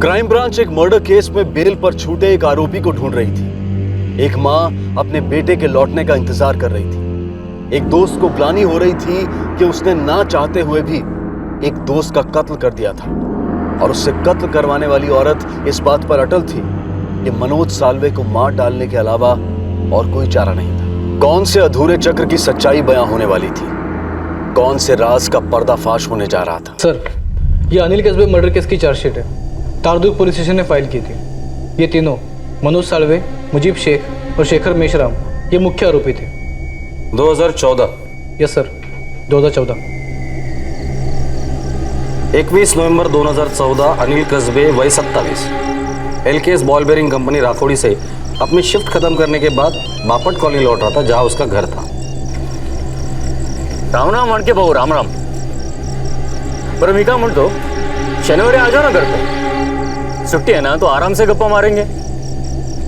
[SPEAKER 12] क्राइम ब्रांच एक मर्डर केस में बेल पर छूटे एक आरोपी को ढूंढ रही थी। एक मां अपने बेटे के लौटने का इंतजार कर रही थी। एक दोस्त को ग्लानि हो रही थी कि उसने ना चाहते हुए भी एक दोस्त का कत्ल कर दिया था, और उससे कत्ल करवाने वाली औरत इस बात पर अटल थी कि मनोज साल्वे को मार डालने के अलावा और कोई चारा नहीं था। कौन से अधूरे चक्र की सच्चाई बयां होने वाली थी? कौन से राज का पर्दाफाश होने जा रहा था?
[SPEAKER 22] सर, ये अनिल कस्बे मर्डर केस की चार्जशीट है, तारदुर्ग पुलिस स्टेशन ने फाइल की थी। ये तीनों, मनोज साल्वे, मुजीब शेख और शेखर मेश्राम, ये मुख्य आरोपी थे।
[SPEAKER 7] 2014?
[SPEAKER 22] Yes sir, 2014।
[SPEAKER 7] 21 नवंबर 2014 अनिल कस्बे वय 27 एलकेएस बॉल बेरिंग कंपनी राखोड़ी से अपनी शिफ्ट खत्म करने के बाद बापट कॉलोनी लौट रहा था, जहां उसका घर था।
[SPEAKER 5] राम राम म्हणके भाऊ, राम राम। बरं मी काय म्हणतो, शनिवारी आ जाओ ना घर पे, छुट्टी है ना, तो आराम से गप्पा मारेंगे।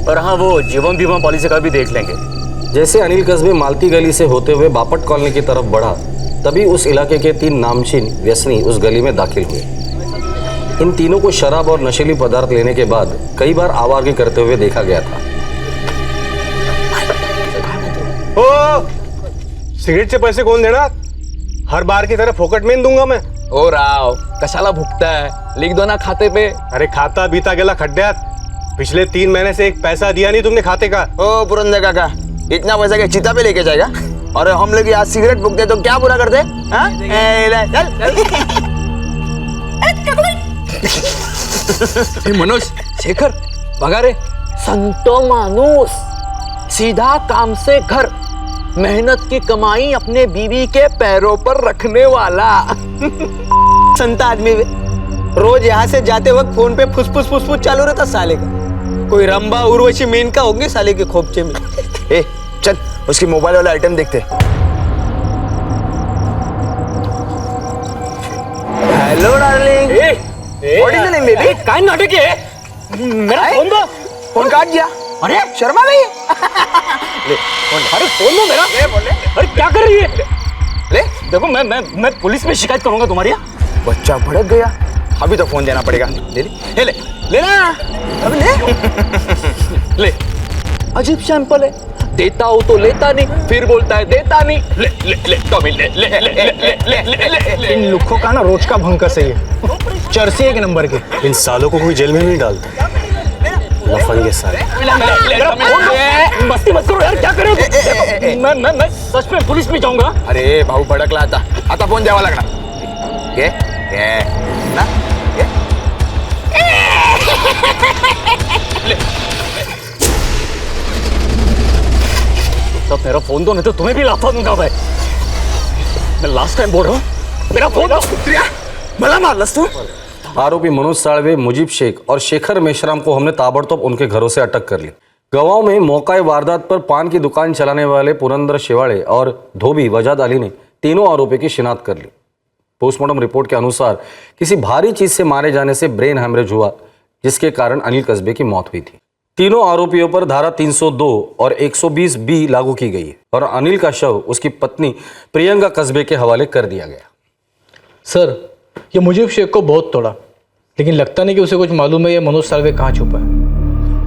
[SPEAKER 5] और हाँ, वो जीवन बीमा पॉलिसी का भी देख लेंगे।
[SPEAKER 7] जैसे अनिल कस्बे मालती गली से होते हुए बापट कॉलोनी की तरफ बढ़ा, तभी उस इलाके के 3 नामचीन व्यसनी उस गली में दाखिल हुए। इन तीनों को शराब और नशीली पदार्थ लेने के बाद कई बार आवारगी करते हुए देखा गया था।
[SPEAKER 9] ओ, सिगरेटचे पैसे कोण देणार? हर बार की तरह फोकट में दूंगा मैं।
[SPEAKER 17] ओ राव, कशाला भुगता है? लिख दो ना खाते पे।
[SPEAKER 9] अरे खाता बीता गेला खड्ड्यात। पिछले 3 महीने से एक पैसा दिया नहीं तुमने खाते का।
[SPEAKER 13] ओ पुरंदर काका, इतना पैसा क्या चिता पे लेके जाएगा? और हम लोग आज सिगरेट फूकते तो क्या बुरा करते?
[SPEAKER 17] मनोज, शेखर बघा रे, संत मानुस, सीधा काम से घर, मेहनत की कमाई अपने बीवी के पैरों पर रखने वाला
[SPEAKER 21] संत आदमी। रोज यहाँ से जाते वक्त फोन पे फुसफुस फुसफुस चालू रहता साले का। कोई रंबा उर्वशी मेनका होंगे साले के खोपचे में।
[SPEAKER 13] ए चल, उसकी मोबाइल वाला आइटम देखते। Hello darling, what is the name baby?
[SPEAKER 5] काय नाटक है? मेरा फोन दो।
[SPEAKER 13] फोन काट दिया।
[SPEAKER 5] अरे
[SPEAKER 13] शर्मा नहीं?
[SPEAKER 5] ले फोन। अरे फोन दो मेरा। ले बोल ले। अरे क्या कर रही है? ले देखो, मैं पुलिस में शिकायत करूंगा तुम्हारी।
[SPEAKER 13] बच्चा भड़क गया, अभी तो फोन देना पड़ेगा। ले ले ले ना, अभी ले
[SPEAKER 17] ले। अजीब सैंपल है, देता हो तो लेता नहीं, फिर बोलता है देता नहीं। ले ले ले टॉमी, ले ले ले ले ले ले ले।
[SPEAKER 9] इन लुखों का ना रोज का भंका सही है, चर्सी 1 नंबर के। इन सालों को कोई जेल में नहीं डालता, लफंगे साले।
[SPEAKER 5] मस्ती मत करो यार, क्या करोगे? मैं सच में पुलिस में जाऊंगा।
[SPEAKER 13] अरे भाऊ भड़कला आता फोन द्यावा लागणार। ये ना ये
[SPEAKER 5] तो मेरा फोन दो, नहीं तो तुम्हें भी लाफा दूंगा मैं लास्ट टाइम बोल रहा हूँ, मेरा फोन दो।
[SPEAKER 13] भला मारलस तू?
[SPEAKER 7] आरोपी मनोज साल्वे, मुजीब शेख और शेखर मेश्राम को हमने ताबड़तोब उनके घरों से अटक कर ली। गवाहों में मौका वारदात पर पान की दुकान चलाने वाले पुरंदर शेवाड़े और धोबी वजाद अली ने तीनों आरोपियों की शिनाख्त कर ली। पोस्टमार्टम रिपोर्ट के अनुसार किसी भारी चीज से मारे जाने से ब्रेन हैमरेज हुआ, जिसके कारण अनिल कस्बे की मौत हुई थी। तीनों आरोपियों पर धारा 302 और 120 बी लागू की गई है और अनिल का शव उसकी पत्नी प्रियंका कस्बे के हवाले कर दिया गया।
[SPEAKER 22] सर, ये मुजीब शेख को बहुत तोड़ा, लेकिन लगता नहीं कि उसे कुछ मालूम है ये मनोज साल्वे कहाँ छुपा है।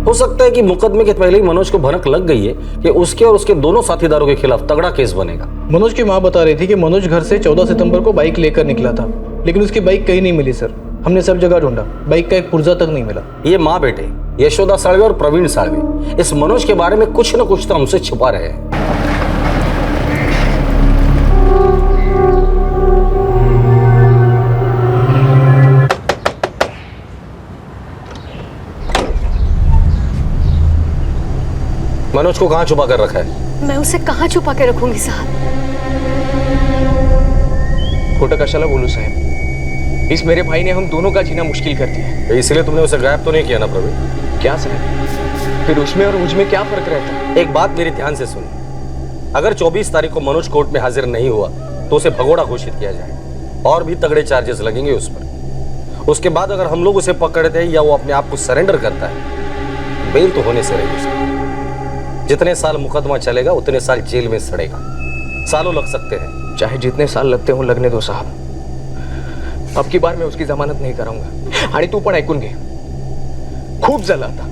[SPEAKER 7] हो सकता है कि मुकदमे के पहले ही मनोज को भनक लग गई है कि उसके और उसके दोनों साथीदारों के खिलाफ तगड़ा केस बनेगा।
[SPEAKER 22] मनोज की मां बता रही थी कि मनोज घर से 14 सितंबर को बाइक लेकर निकला था, लेकिन उसकी बाइक कहीं नहीं मिली सर। हमने सब जगह ढूंढा, बाइक का एक पुर्जा तक नहीं मिला।
[SPEAKER 7] ये माँ बेटे यशोदा साल्वे और प्रवीण साल्वे इस मनोज के बारे में कुछ न कुछ तो हमसे छुपा रहे हैं। मनोज को कहां छुपा कर रखा है?
[SPEAKER 18] मैं उसे कहां छुपा के रखूंगी साहब?
[SPEAKER 17] खोटा कशाला बोलू साहब, इस मेरे भाई ने हम दोनों का जीना मुश्किल कर दिया।
[SPEAKER 7] इसलिए तुमने उसे गायब तो नहीं किया ना प्रवीण?
[SPEAKER 17] क्या साहब, फिर उसमें और मुझ में क्या फर्क रहता है?
[SPEAKER 7] एक बात मेरी ध्यान से सुनो, अगर 24 तारीख को मनोज कोर्ट में हाजिर नहीं हुआ तो उसे भगोड़ा घोषित किया जाए और भी तगड़े चार्जेस लगेंगे उस पर। उसके बाद अगर हम लोग उसे पकड़ते हैं या वो अपने आप को सरेंडर करता है, बेल तो होने से रहेगी उसकी। जितने साल मुकदमा चलेगा उतने साल जेल में सड़ेगा, सालों लग सकते हैं।
[SPEAKER 17] चाहे जितने साल लगते हो लगने दो साहब, अब की बार मैं उसकी जमानत नहीं कराऊंगा। आणि तू पण ऐकून घे, खूप झालं आता,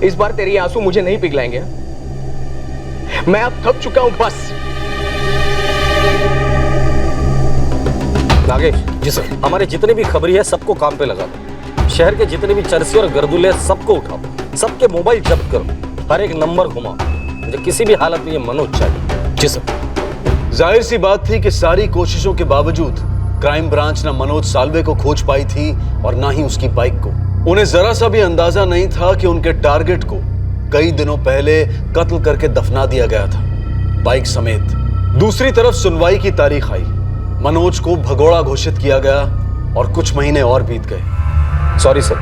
[SPEAKER 17] इस बार तेरे आंसू मुझे नहीं पिघलाएंगे। मैं अब थक चुका हूं, बस।
[SPEAKER 7] नागेश जी सर, हमारे जितने भी खबरी है सबको काम पे लगा दो। शहर के जितने भी चरसी और गर्दुले सबको उठाओ, सबके मोबाइल जब्त करो, हर एक नंबर घुमाओ। मुझे किसी भी हालत में ये मनोज चाहिए।
[SPEAKER 12] जी सर। जाहिर सी बात थी कि सारी कोशिशों के बावजूद क्राइम ब्रांच ना मनोज साल्वे को खोज पाई थी और ना ही उसकी बाइक को। उन्हें जरा सा भी अंदाजा नहीं था कि उनके टारगेट को कई दिनों पहले कत्ल करके दफना दिया गया था, बाइक समेत। दूसरी तरफ सुनवाई की तारीख आई, मनोज को भगोड़ा घोषित किया गया और कुछ महीने और बीत गए।
[SPEAKER 7] सॉरी सर,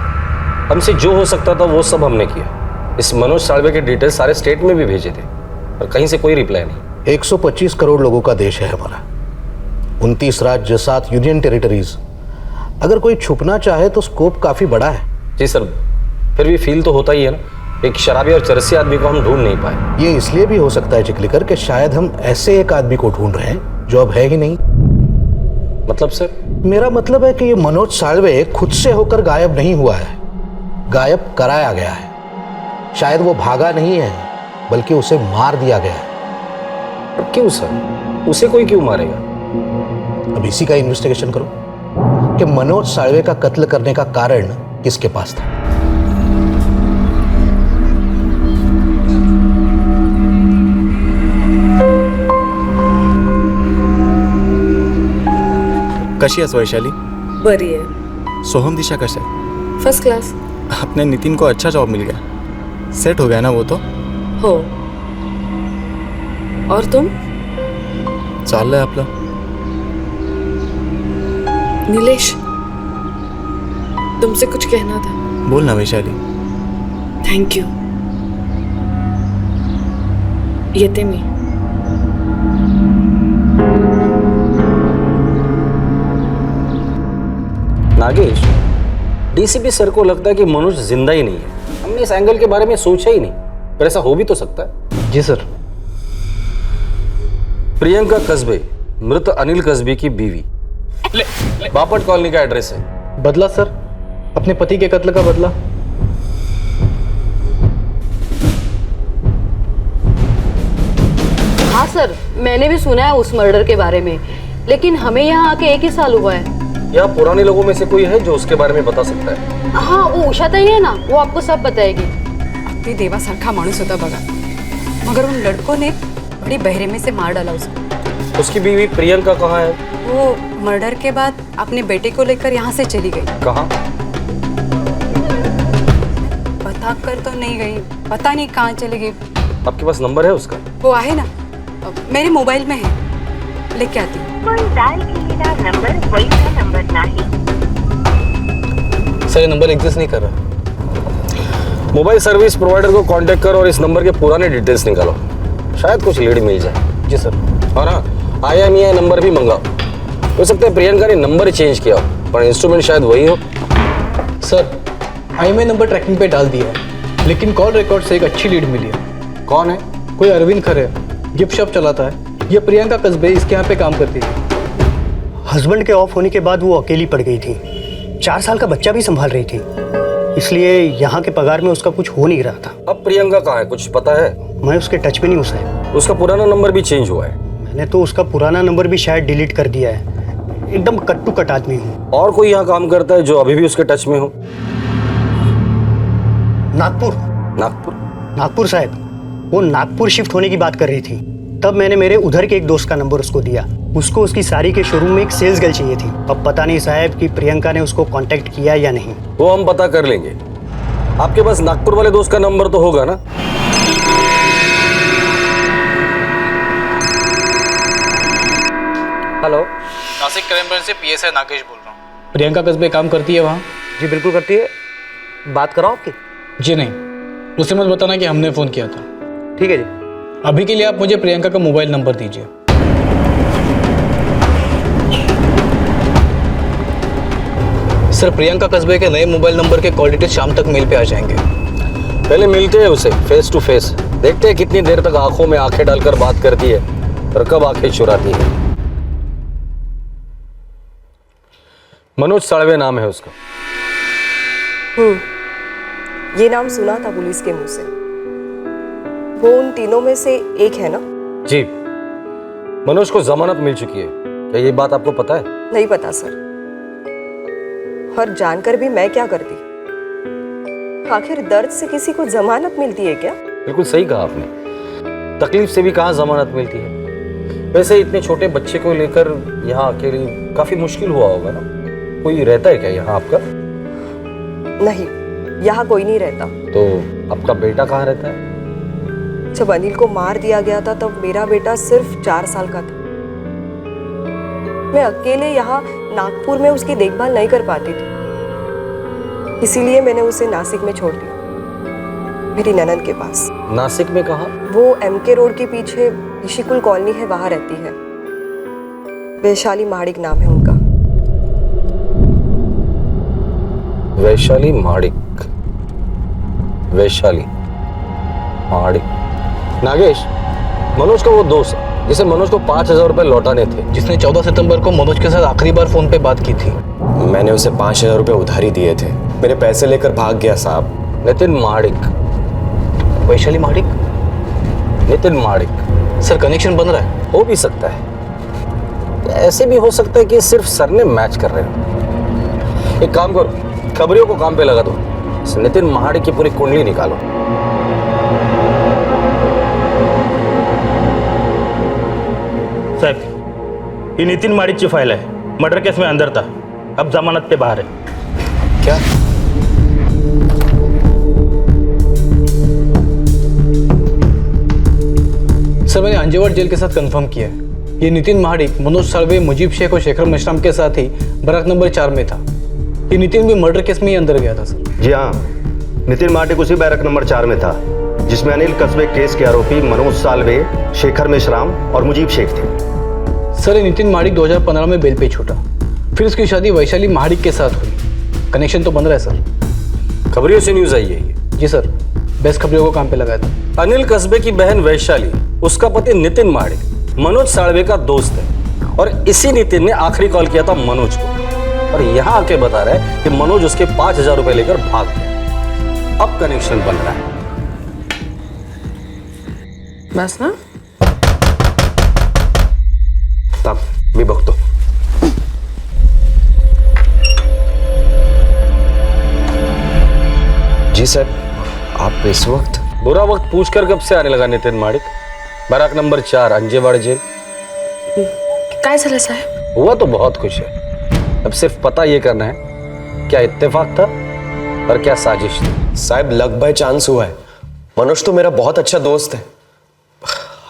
[SPEAKER 7] हमसे जो हो सकता था वो सब हमने किया। इस मनोज साल्वे के डिटेल्स सारे स्टेट में भी भेजे थे और कहीं से कोई रिप्लाई नहीं।
[SPEAKER 19] 125 करोड़ लोगों का देश है हमारा, 29 राज्य, 7 यूनियन टेरिटरीज। अगर कोई छुपना चाहे तो स्कोप काफी बड़ा है।
[SPEAKER 7] जी सर, फिर भी फील तो होता ही है ना, एक शराबी और चरसी आदमी को हम ढूंढ नहीं पाए।
[SPEAKER 19] ये इसलिए भी हो सकता है चिकलिकर कि शायद हम ऐसे एक आदमी को ढूंढ रहे हैं जो अब है ही नहीं।
[SPEAKER 7] मतलब सर?
[SPEAKER 19] मेरा मतलब है कि ये मनोज साल्वे खुद से होकर गायब नहीं हुआ है, गायब कराया गया है। शायद वो भागा नहीं है, बल्कि उसे मार दिया गया है।
[SPEAKER 7] क्यों सर? उसे कोई क्यों मारेगा?
[SPEAKER 19] अब इसी का इन्वेस्टिगेशन करो कि मनोज साल्वे का कत्ल करने का कारण किसके पास था।
[SPEAKER 13] कशी आहेस वैशाली?
[SPEAKER 15] बरी आहे।
[SPEAKER 13] सोहम दिशा कशा आहे?
[SPEAKER 15] First class.
[SPEAKER 13] अपने नितिन को अच्छा जॉब मिल गया, सेट हो गया ना वो तो?
[SPEAKER 15] हो। और तुम?
[SPEAKER 13] चाललंय आपलं।
[SPEAKER 15] नीलेश, तुमसे कुछ कहना था।
[SPEAKER 13] बोल ना वैशाली।
[SPEAKER 15] Thank you. येते मी।
[SPEAKER 7] नागेश, डीसीपी सर को लगता है कि मनोज जिंदा ही नहीं है। हमने इस एंगल के बारे में सोचा ही नहीं, पर ऐसा हो भी तो सकता है।
[SPEAKER 3] जी सर।
[SPEAKER 7] प्रियंका कस्बे मृत अनिल कस्बे की बीवी, बापट कॉलोनी का एड्रेस है।
[SPEAKER 3] बदला सर, अपने पति के कत्ल का बदला।
[SPEAKER 15] हाँ सर, मैंने भी सुना है उस मर्डर के बारे में, लेकिन हमें यहाँ आके 1 ही साल हुआ है।
[SPEAKER 7] या पुराने लोगों में से कोई है जो उसके बारे में बता सकता है?
[SPEAKER 15] हाँ, वो उषा ताई है ना, वो आपको सब बताएगी।
[SPEAKER 4] अगदी देवासारखा माणूस होता बघा, मगर उन लड़कों ने बड़ी बहरेमे से मार डाला उसको।
[SPEAKER 7] उसकी बीवी प्रियंका कहाँ है?
[SPEAKER 4] वो मर्डर के बाद अपने बेटे को लेकर यहाँ से चली गई।
[SPEAKER 7] कहाँ?
[SPEAKER 4] बता कर तो नहीं गई, पता नहीं कहाँ चली गई।
[SPEAKER 7] आपके पास नंबर है उसका?
[SPEAKER 4] वो आहे ना, मेरे मोबाइल में है, लेके आती हूँ।
[SPEAKER 7] सर, ये नंबर एग्जिस्ट नहीं कर रहा। मोबाइल सर्विस प्रोवाइडर को कांटेक्ट करो और इस नंबर के पुराने डिटेल्स निकालो, शायद कुछ लीड मिल जाए। जी सर। और हाँ, IMEI नंबर भी मंगाओ। हो सकता है प्रियंका ने नंबर चेंज किया हो, पर इंस्ट्रूमेंट शायद वही हो।
[SPEAKER 3] सर, IMEI नंबर ट्रैकिंग पे डाल दिया है, लेकिन कॉल रिकॉर्ड से एक अच्छी लीड मिली है।
[SPEAKER 7] कौन है?
[SPEAKER 3] कोई अरविंद खरे, गिफ्ट शॉप चलाता है। ये प्रियंका कस्बे इसके यहाँ पे काम करती थी।
[SPEAKER 19] हस्बैंड के ऑफ होने के बाद वो अकेली पड़ गई थी, 4 साल का बच्चा भी संभाल रही थी, इसलिए यहाँ के पगार में उसका कुछ हो नहीं रहा था।
[SPEAKER 7] अब प्रियंका कहाँ है, कुछ पता है?
[SPEAKER 19] मैं उसके टच में नहीं हूँ साहब।
[SPEAKER 7] उसका पुराना नंबर भी चेंज हुआ है।
[SPEAKER 19] मैंने तो उसका पुराना नंबर भी शायद डिलीट कर दिया है। एकदम कट टू कट आदमी हूँ।
[SPEAKER 7] और कोई यहाँ काम करता है जो अभी भी उसके टच में हो?
[SPEAKER 19] नागपुर।
[SPEAKER 7] नागपुर?
[SPEAKER 19] नागपुर साहब, वो नागपुर शिफ्ट होने की बात कर रही थी, तब मैंने मेरे उधर के एक दोस्त का नंबर उसको दिया। उसको उसकी साड़ी के शोरूम में एक सेल्स गर्ल चाहिए थी। अब पता नहीं साहब कि प्रियंका ने उसको कांटेक्ट किया या नहीं।
[SPEAKER 7] वो हम पता कर लेंगे। आपके पास नागपुर वाले दोस्त का नंबर तो होगा ना? हेलो।
[SPEAKER 16] नासिक क्राइम ब्रांच से पीएसआई नागेश बोल रहा हूँ। प्रियंका कस्बे काम करती है वहाँ?
[SPEAKER 21] जी बिल्कुल करती है। बात कराओ आपकी?
[SPEAKER 16] जी नहीं, उसे मत बताना कि हमने फ़ोन किया था।
[SPEAKER 21] ठीक है जी।
[SPEAKER 16] अभी के लिए आप मुझे प्रियंका का मोबाइल नंबर दीजिए। सर, प्रियंका कस्बे के नए मोबाइल नंबर के कॉल डिटेल शाम तक मेल पे आ जाएंगे।
[SPEAKER 7] पहले मिलते हैं उसे फेस टू फेस, देखते हैं कितनी देर तक आंखों में आंखें डालकर बात करती है और कब आंखें चुराती है। मनोज साळवे नाम है उसका।
[SPEAKER 10] ये नाम सुना था पुलिस के मुंह से। वो उन तीनों में से एक है ना?
[SPEAKER 7] जी, मनोज को जमानत मिल चुकी है। क्या ये बात आपको पता है?
[SPEAKER 10] नहीं पता सर, और जानकर भी मैं क्या करती। आखिर दर्द से किसी को जमानत मिलती है क्या?
[SPEAKER 7] बिल्कुल सही कहा आपने, तकलीफ से भी कहाँ जमानत मिलती है। वैसे इतने छोटे बच्चे को लेकर यहाँ अकेली काफी मुश्किल हुआ होगा ना? कोई रहता है क्या यहाँ आपका?
[SPEAKER 10] नहीं, यहाँ कोई नहीं रहता।
[SPEAKER 7] तो आपका बेटा कहाँ रहता है?
[SPEAKER 10] जब अनिल को मार दिया गया था तब मेरा बेटा सिर्फ 4 साल का था। मैं अकेले यहाँ नागपुर में उसकी देखभाल नहीं कर पाती थी, इसीलिए मैंने उसे नासिक में छोड़ दिया, मेरी ननद के पास।
[SPEAKER 7] नासिक में कहाँ?
[SPEAKER 10] वो MK रोड के पीछे ऋषिकुल कॉलोनी है, वहां रहती है। वैशाली महाडिक नाम है उनका।
[SPEAKER 7] वैशाली महाडिक, वैशाली महाडिक। नागेश, मनोज का वो दोस्त जिसे मनोज को 5,000 रुपए लौटाने थे,
[SPEAKER 16] जिसने 14 सितंबर को मनोज के साथ आखिरी बार फोन पे बात की थी।
[SPEAKER 14] मैंने उसे 5,000 रुपए उधारी दिए थे, मेरे पैसे लेकर भाग गया साहब।
[SPEAKER 7] नितिन महाडिक।
[SPEAKER 16] वैशाली महाडिक?
[SPEAKER 7] नितिन महाडिक।
[SPEAKER 16] सर, कनेक्शन बन रहा है?
[SPEAKER 7] हो भी सकता है, ऐसे भी हो सकता है कि सिर्फ सर ने मैच कर रहे हो। एक काम करो, खबरियों को काम पे लगा दो, नितिन महाडिक की पूरी कुंडली निकालो।
[SPEAKER 11] साहब, ये नितिन माडिकची फाइल है, मर्डर केस में अंदर था, अब जमानत पे बाहर है।
[SPEAKER 16] क्या? सर, मैंने अंजेवाड़ जेल के साथ कंफर्म किया है। ये नितिन महाडिक मनोज साळवे, मुजीब शेख और शेखर मेश्राम के साथ ही बराक नंबर 4 में था। ये नितिन भी मर्डर केस में ही अंदर गया था सर।
[SPEAKER 20] जी हाँ, नितिन माडिक उसी बैरक नंबर 4 में था जिसमें अनिल कस्बे केस के आरोपी मनोज साळवे, शेखर मेश्राम और मुजीब शेख थे।
[SPEAKER 16] सर, ये नितिन महाडिक 2015 में बेल पे छूटा, फिर उसकी शादी वैशाली महाडिक के साथ हुई। कनेक्शन तो बन रहा है सर।
[SPEAKER 7] खबरियों से न्यूज आई है ये?
[SPEAKER 16] जी सर, बेस्ट खबरियों को काम पे लगाया था।
[SPEAKER 7] अनिल कस्बे की बहन वैशाली, उसका पति नितिन महाडिक मनोज साळवे का दोस्त है, और इसी नितिन ने आखिरी कॉल किया था मनोज को, और यहाँ आके बता रहा है कि मनोज उसके 5,000 रुपए लेकर भाग गया। अब कनेक्शन बन रहा है।
[SPEAKER 10] बस ना?
[SPEAKER 7] तब मी बघतो।
[SPEAKER 14] जी सर, आप इस वक्त?
[SPEAKER 7] बुरा वक्त पूछकर कब से आने लगा नितिन महाडिक? बराक नंबर 4 अंजेवाड़ जेल।
[SPEAKER 10] काय झालं साहेब?
[SPEAKER 7] हुआ तो बहुत कुछ है, अब सिर्फ पता ये करना है क्या इत्तेफाक था और क्या साजिश थी।
[SPEAKER 14] साहब, लक बाय चांस हुआ है। मनोज तो मेरा बहुत अच्छा दोस्त है,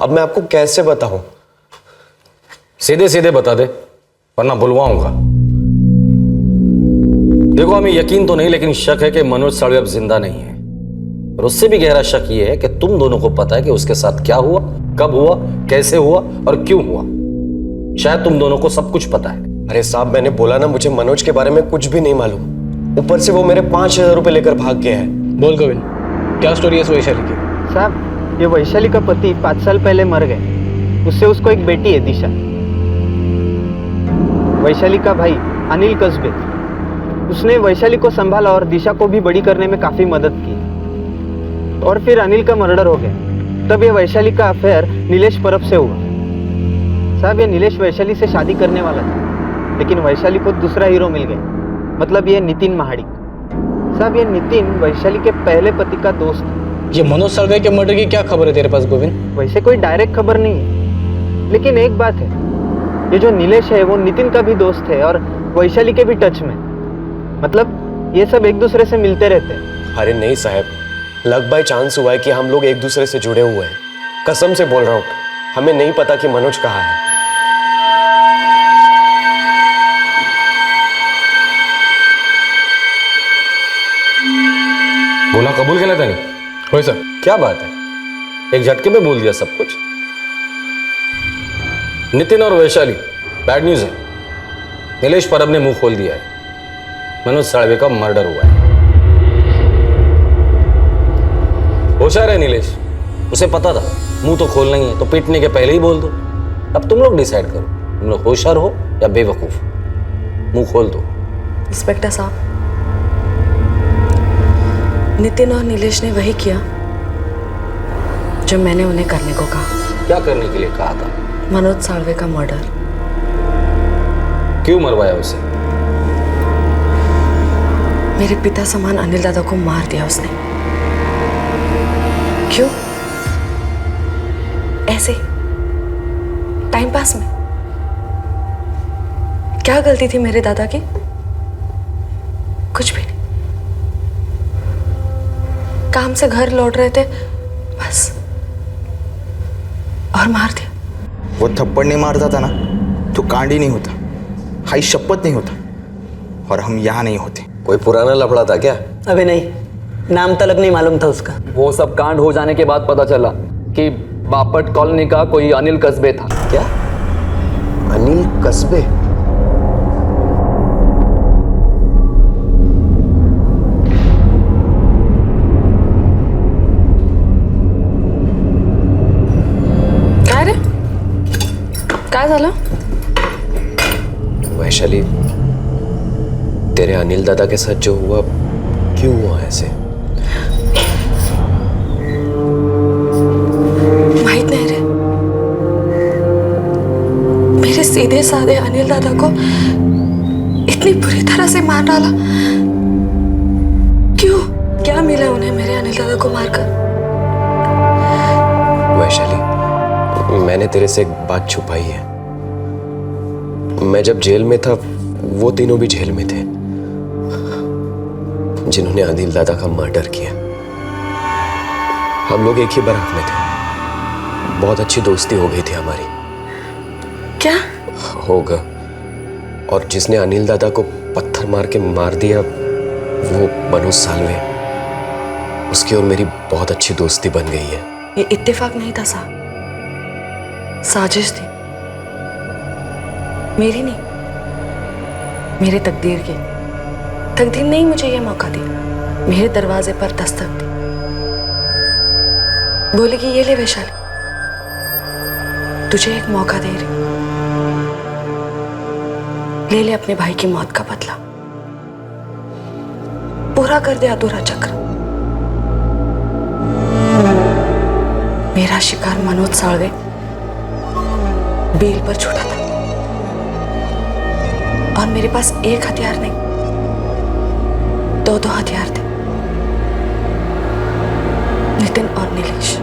[SPEAKER 14] अब मैं आपको कैसे बताऊं?
[SPEAKER 7] सीधे सीधे बता दे, वरना बुलवाऊंगा। देखो, हमें यकीन तो नहीं, लेकिन शक है कि मनोज साळवे अब जिंदा नहीं है, और उससे भी गहरा शक ये है कि तुम दोनों को पता है कि उसके साथ क्या हुआ, कब हुआ, कैसे हुआ और क्यों हुआ। शायद तुम दोनों को सब कुछ पता है।
[SPEAKER 14] अरे साहब, मैंने बोला ना, मुझे मनोज के बारे में कुछ भी नहीं मालूम। ऊपर से वो मेरे 5,000 रुपए लेकर भाग गया है।
[SPEAKER 16] बोल गोविंद, क्या स्टोरी है इस वैशाली की?
[SPEAKER 21] साहब, ये वैशाली का पति 5 साल पहले मर गए, उससे उसको एक बेटी है दिशा। वैशाली का भाई अनिल कस्बे, उसने वैशाली को संभाला और दिशा को भी बड़ी करने में काफी मदद की, और फिर अनिल का मर्डर हो गया। तब ये वैशाली का अफेयर नीलेश परब से हुआ। साहब, ये नीलेश वैशाली से शादी करने वाला था, लेकिन वैशाली को दूसरा हीरो मिल गया, मतलब ये नितिन महाडिक। साहब, ये नितिन वैशाली के पहले पति का दोस्त है।
[SPEAKER 16] ये मनोज साळवे के मर्डर की क्या खबर है तेरे पास गोविंद?
[SPEAKER 21] वैसे कोई डायरेक्ट खबर नहीं है, लेकिन एक बात है, ये जो नीलेश है वो नितिन का भी दोस्त है और वैशाली के भी टच में, मतलब ये सब एक दूसरे से मिलते रहते हैं।
[SPEAKER 14] अरे नहीं साहब, लक बाय चांस हुआ है कि हम लोग एक दूसरे से जुड़े हुए हैं। कसम से बोल रहा हूँ, हमें नहीं पता कि मनोज कहाँ है।
[SPEAKER 16] बोला कबूल केला त्याने? होय सर.
[SPEAKER 7] क्या बात है, एक झटके में बोल दिया सब कुछ. नितिन और वैशाली, बैड न्यूज है. नीलेश परब ने मुंह खोल दिया है. मनोज साळवे का मर्डर हुआ है. होशियार है नीलेश, उसे पता था मुंह तो खोलना ही है, तो पीटने के पहले ही बोल दो. अब तुम लोग डिसाइड करो, तुम लोग होशियार हो या बेवकूफ. मुंह खोल दो.
[SPEAKER 10] इंस्पेक्टर साहब, नितिन और नीलेश ने वही किया जो मैंने उन्हें करने को कहा.
[SPEAKER 7] क्या करने के लिए कहा था?
[SPEAKER 10] मनोज साळवे का मर्डर.
[SPEAKER 7] क्यों मरवाया उसे?
[SPEAKER 10] मेरे पिता समान अनिल दादा को मार दिया उसने. क्यों? ऐसे टाइम पास में. क्या गलती थी मेरे दादा की? कुछ भी नहीं. काम से घर लौट रहे थे बस, और मार दिया.
[SPEAKER 13] वो थप्पड़ नहीं मारता था ना तो कांड ही नहीं होता, हाई शपथ नहीं होता, और हम यहाँ नहीं होते.
[SPEAKER 14] कोई पुराना लफड़ा था क्या?
[SPEAKER 19] अबे नहीं, नाम तलक नहीं मालूम था उसका.
[SPEAKER 22] वो सब कांड हो जाने के बाद पता चला कि बापट कॉलोनी का कोई अनिल कस्बे था.
[SPEAKER 14] क्या? अनिल कस्बे?
[SPEAKER 10] काय रे, काय झालं?
[SPEAKER 14] वैशाली, तेरे अनिल दादा के साथ जो हुआ, क्यों हुआ ऐसे?
[SPEAKER 10] माहित नहीं रे. मेरे सीधे साधे अनिल दादा को इतनी बुरी तरह से मार डाला. क्यों? क्या मिला उन्हें मेरे अनिल दादा को मारकर?
[SPEAKER 14] वैशाली, मैंने तेरे से एक बात छुपाई है. मैं जब जेल में था, वो तीनों भी जेल में थे जिन्होंने अनिल दादा का मर्डर किया. हम लोग एक ही बारात में थे. बहुत अच्छी दोस्ती हो गई थी हमारी.
[SPEAKER 10] क्या?
[SPEAKER 14] होगा. और जिसने अनिल दादा को पत्थर मार के मार दिया, वो मनोज सालवे. उसकी और मेरी बहुत अच्छी दोस्ती बन गई है.
[SPEAKER 10] ये इत्तेफाक नहीं था साहब, साजिश थी. मेरी नहीं, मेरे तकदीर की. तकदीर ने ही मुझे यह मौका दिया. मेरे दरवाजे पर दस्तक दी. बोली कि ये ले वैशाली, तुझे एक मौका दे रही, ले ले अपने भाई की मौत का बदला, पूरा कर दे अधूरा चक्र. मेरा शिकार मनोज साळवे बेल पर छूटा था, और मेरे पास एक हथियार नहीं, दो हथियार थे. नितिन और नीलेश.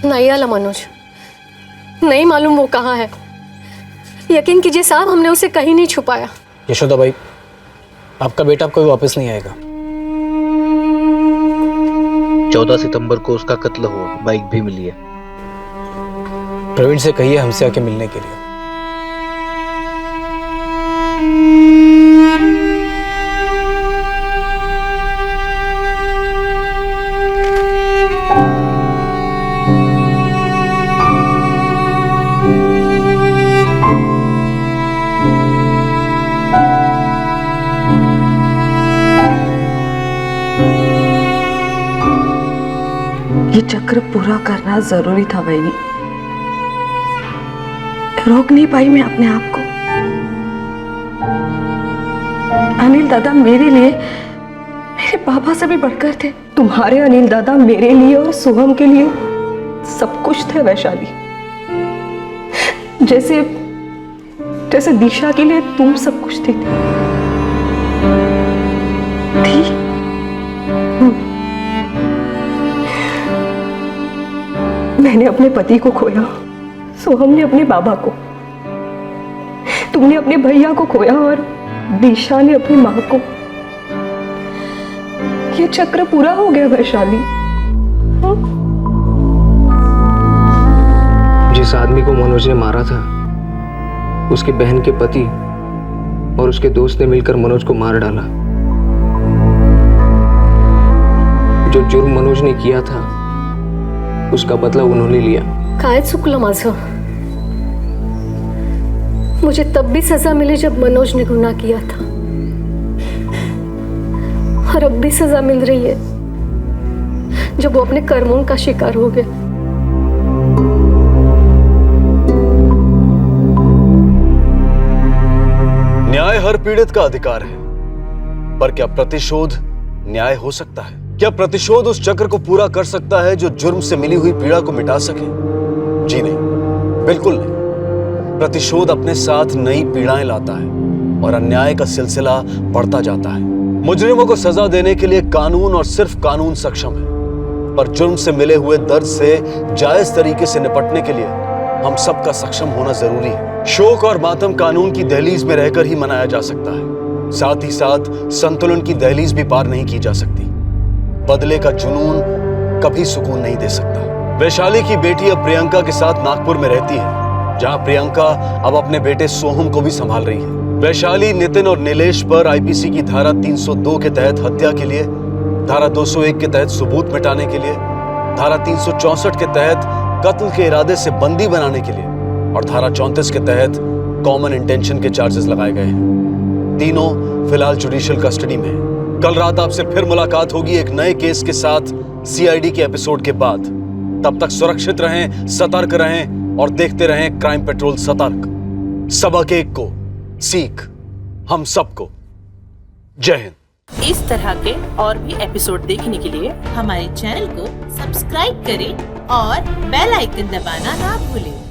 [SPEAKER 18] नहीं आला मनोज, नहीं मालूम वो कहाँ है. यकीन कीजिए साहब, हमने उसे कहीं नहीं छुपाया.
[SPEAKER 17] यशोदा भाई, आपका बेटा अब कभी वापस नहीं आएगा.
[SPEAKER 6] 14 सितंबर को उसका कत्ल हुआ, बाइक भी मिली है.
[SPEAKER 17] प्रवीण से कहिए हमसे आके मिलने के लिए.
[SPEAKER 10] ये चक्र पूरा करना जरूरी था बहनी. रोक नहीं पाई मैं अपने आप को. अनिल दादा मेरे लिए मेरे पापा से भी बढ़कर थे। तुम्हारे अनिल दादा मेरे लिए और सोहम के लिए सब कुछ थे वैशाली। जैसे जैसे दिशा के लिए तुम सब कुछ थी। मैंने अपने पति को खोया, सोहम ने अपने बाबा को, तुमने अपने भैया को खोया और दिशा ने अपनी माँ को। ये चक्र पूरा हो गया वैशाली।
[SPEAKER 17] जिस आदमी को मनोज ने मारा था, उसकी बहन के पति और उसके दोस्त ने मिलकर मनोज को मार डाला। जो जुर्म मनोज ने किया था उसका बदला उन्होंने लिया।
[SPEAKER 18] काय चुकलं माझं? मुझे तब भी सजा मिली जब मनोज ने गुनाह किया था, और अब भी सजा मिल रही है जब वो अपने कर्मों का शिकार हो गया।
[SPEAKER 12] न्याय हर पीड़ित का अधिकार है, पर क्या प्रतिशोध न्याय हो सकता है? क्या प्रतिशोध उस चक्र को पूरा कर सकता है जो जुर्म से मिली हुई पीड़ा को मिटा सके? जी नहीं, बिल्कुल नहीं। प्रतिशोध अपने साथ नई पीड़ाएं लाता है और अन्याय का सिलसिला बढ़ता जाता है। मुजरिमों को सजा देने के लिए कानून और सिर्फ कानून सक्षम है, पर जुर्म से मिले हुए दर्द से जायज तरीके से निपटने के लिए हम सबका सक्षम होना जरूरी है। शोक और मातम कानून की दहलीज में रहकर ही मनाया जा सकता है, साथ ही साथ संतुलन की दहलीज भी पार नहीं की जा सकती। बदले का जुनून कभी सुकून नहीं दे सकता। वैशाली की बेटी अब प्रियंका के साथ नागपुर में रहती है, जहां प्रियंका अब अपने बेटे सोहम को भी संभाल रही है। वैशाली नितिन और नीलेश पर आईपीसी की धारा 302 के तहत हत्या के लिए, धारा 201 के तहत सबूत मिटाने के लिए, धारा 364 के तहत कत्ल के इरादे से बंदी बनाने के लिए और धारा 34 के तहत कॉमन इंटेंशन के चार्जेस लगाए गए हैं। तीनों फिलहाल जुडिशियल कस्टडी में हैं। कल रात आपसे फिर मुलाकात होगी एक नए केस के साथ सीआईडी के एपिसोड के बाद। तब तक सुरक्षित रहें, सतर्क रहें और देखते रहें क्राइम पेट्रोल सतर्क। सबक एक को सीख हम सबको। जय हिंद।
[SPEAKER 1] इस तरह के और भी एपिसोड देखने के लिए हमारे चैनल को सब्सक्राइब करें और बेल आइकन दबाना ना भूलें।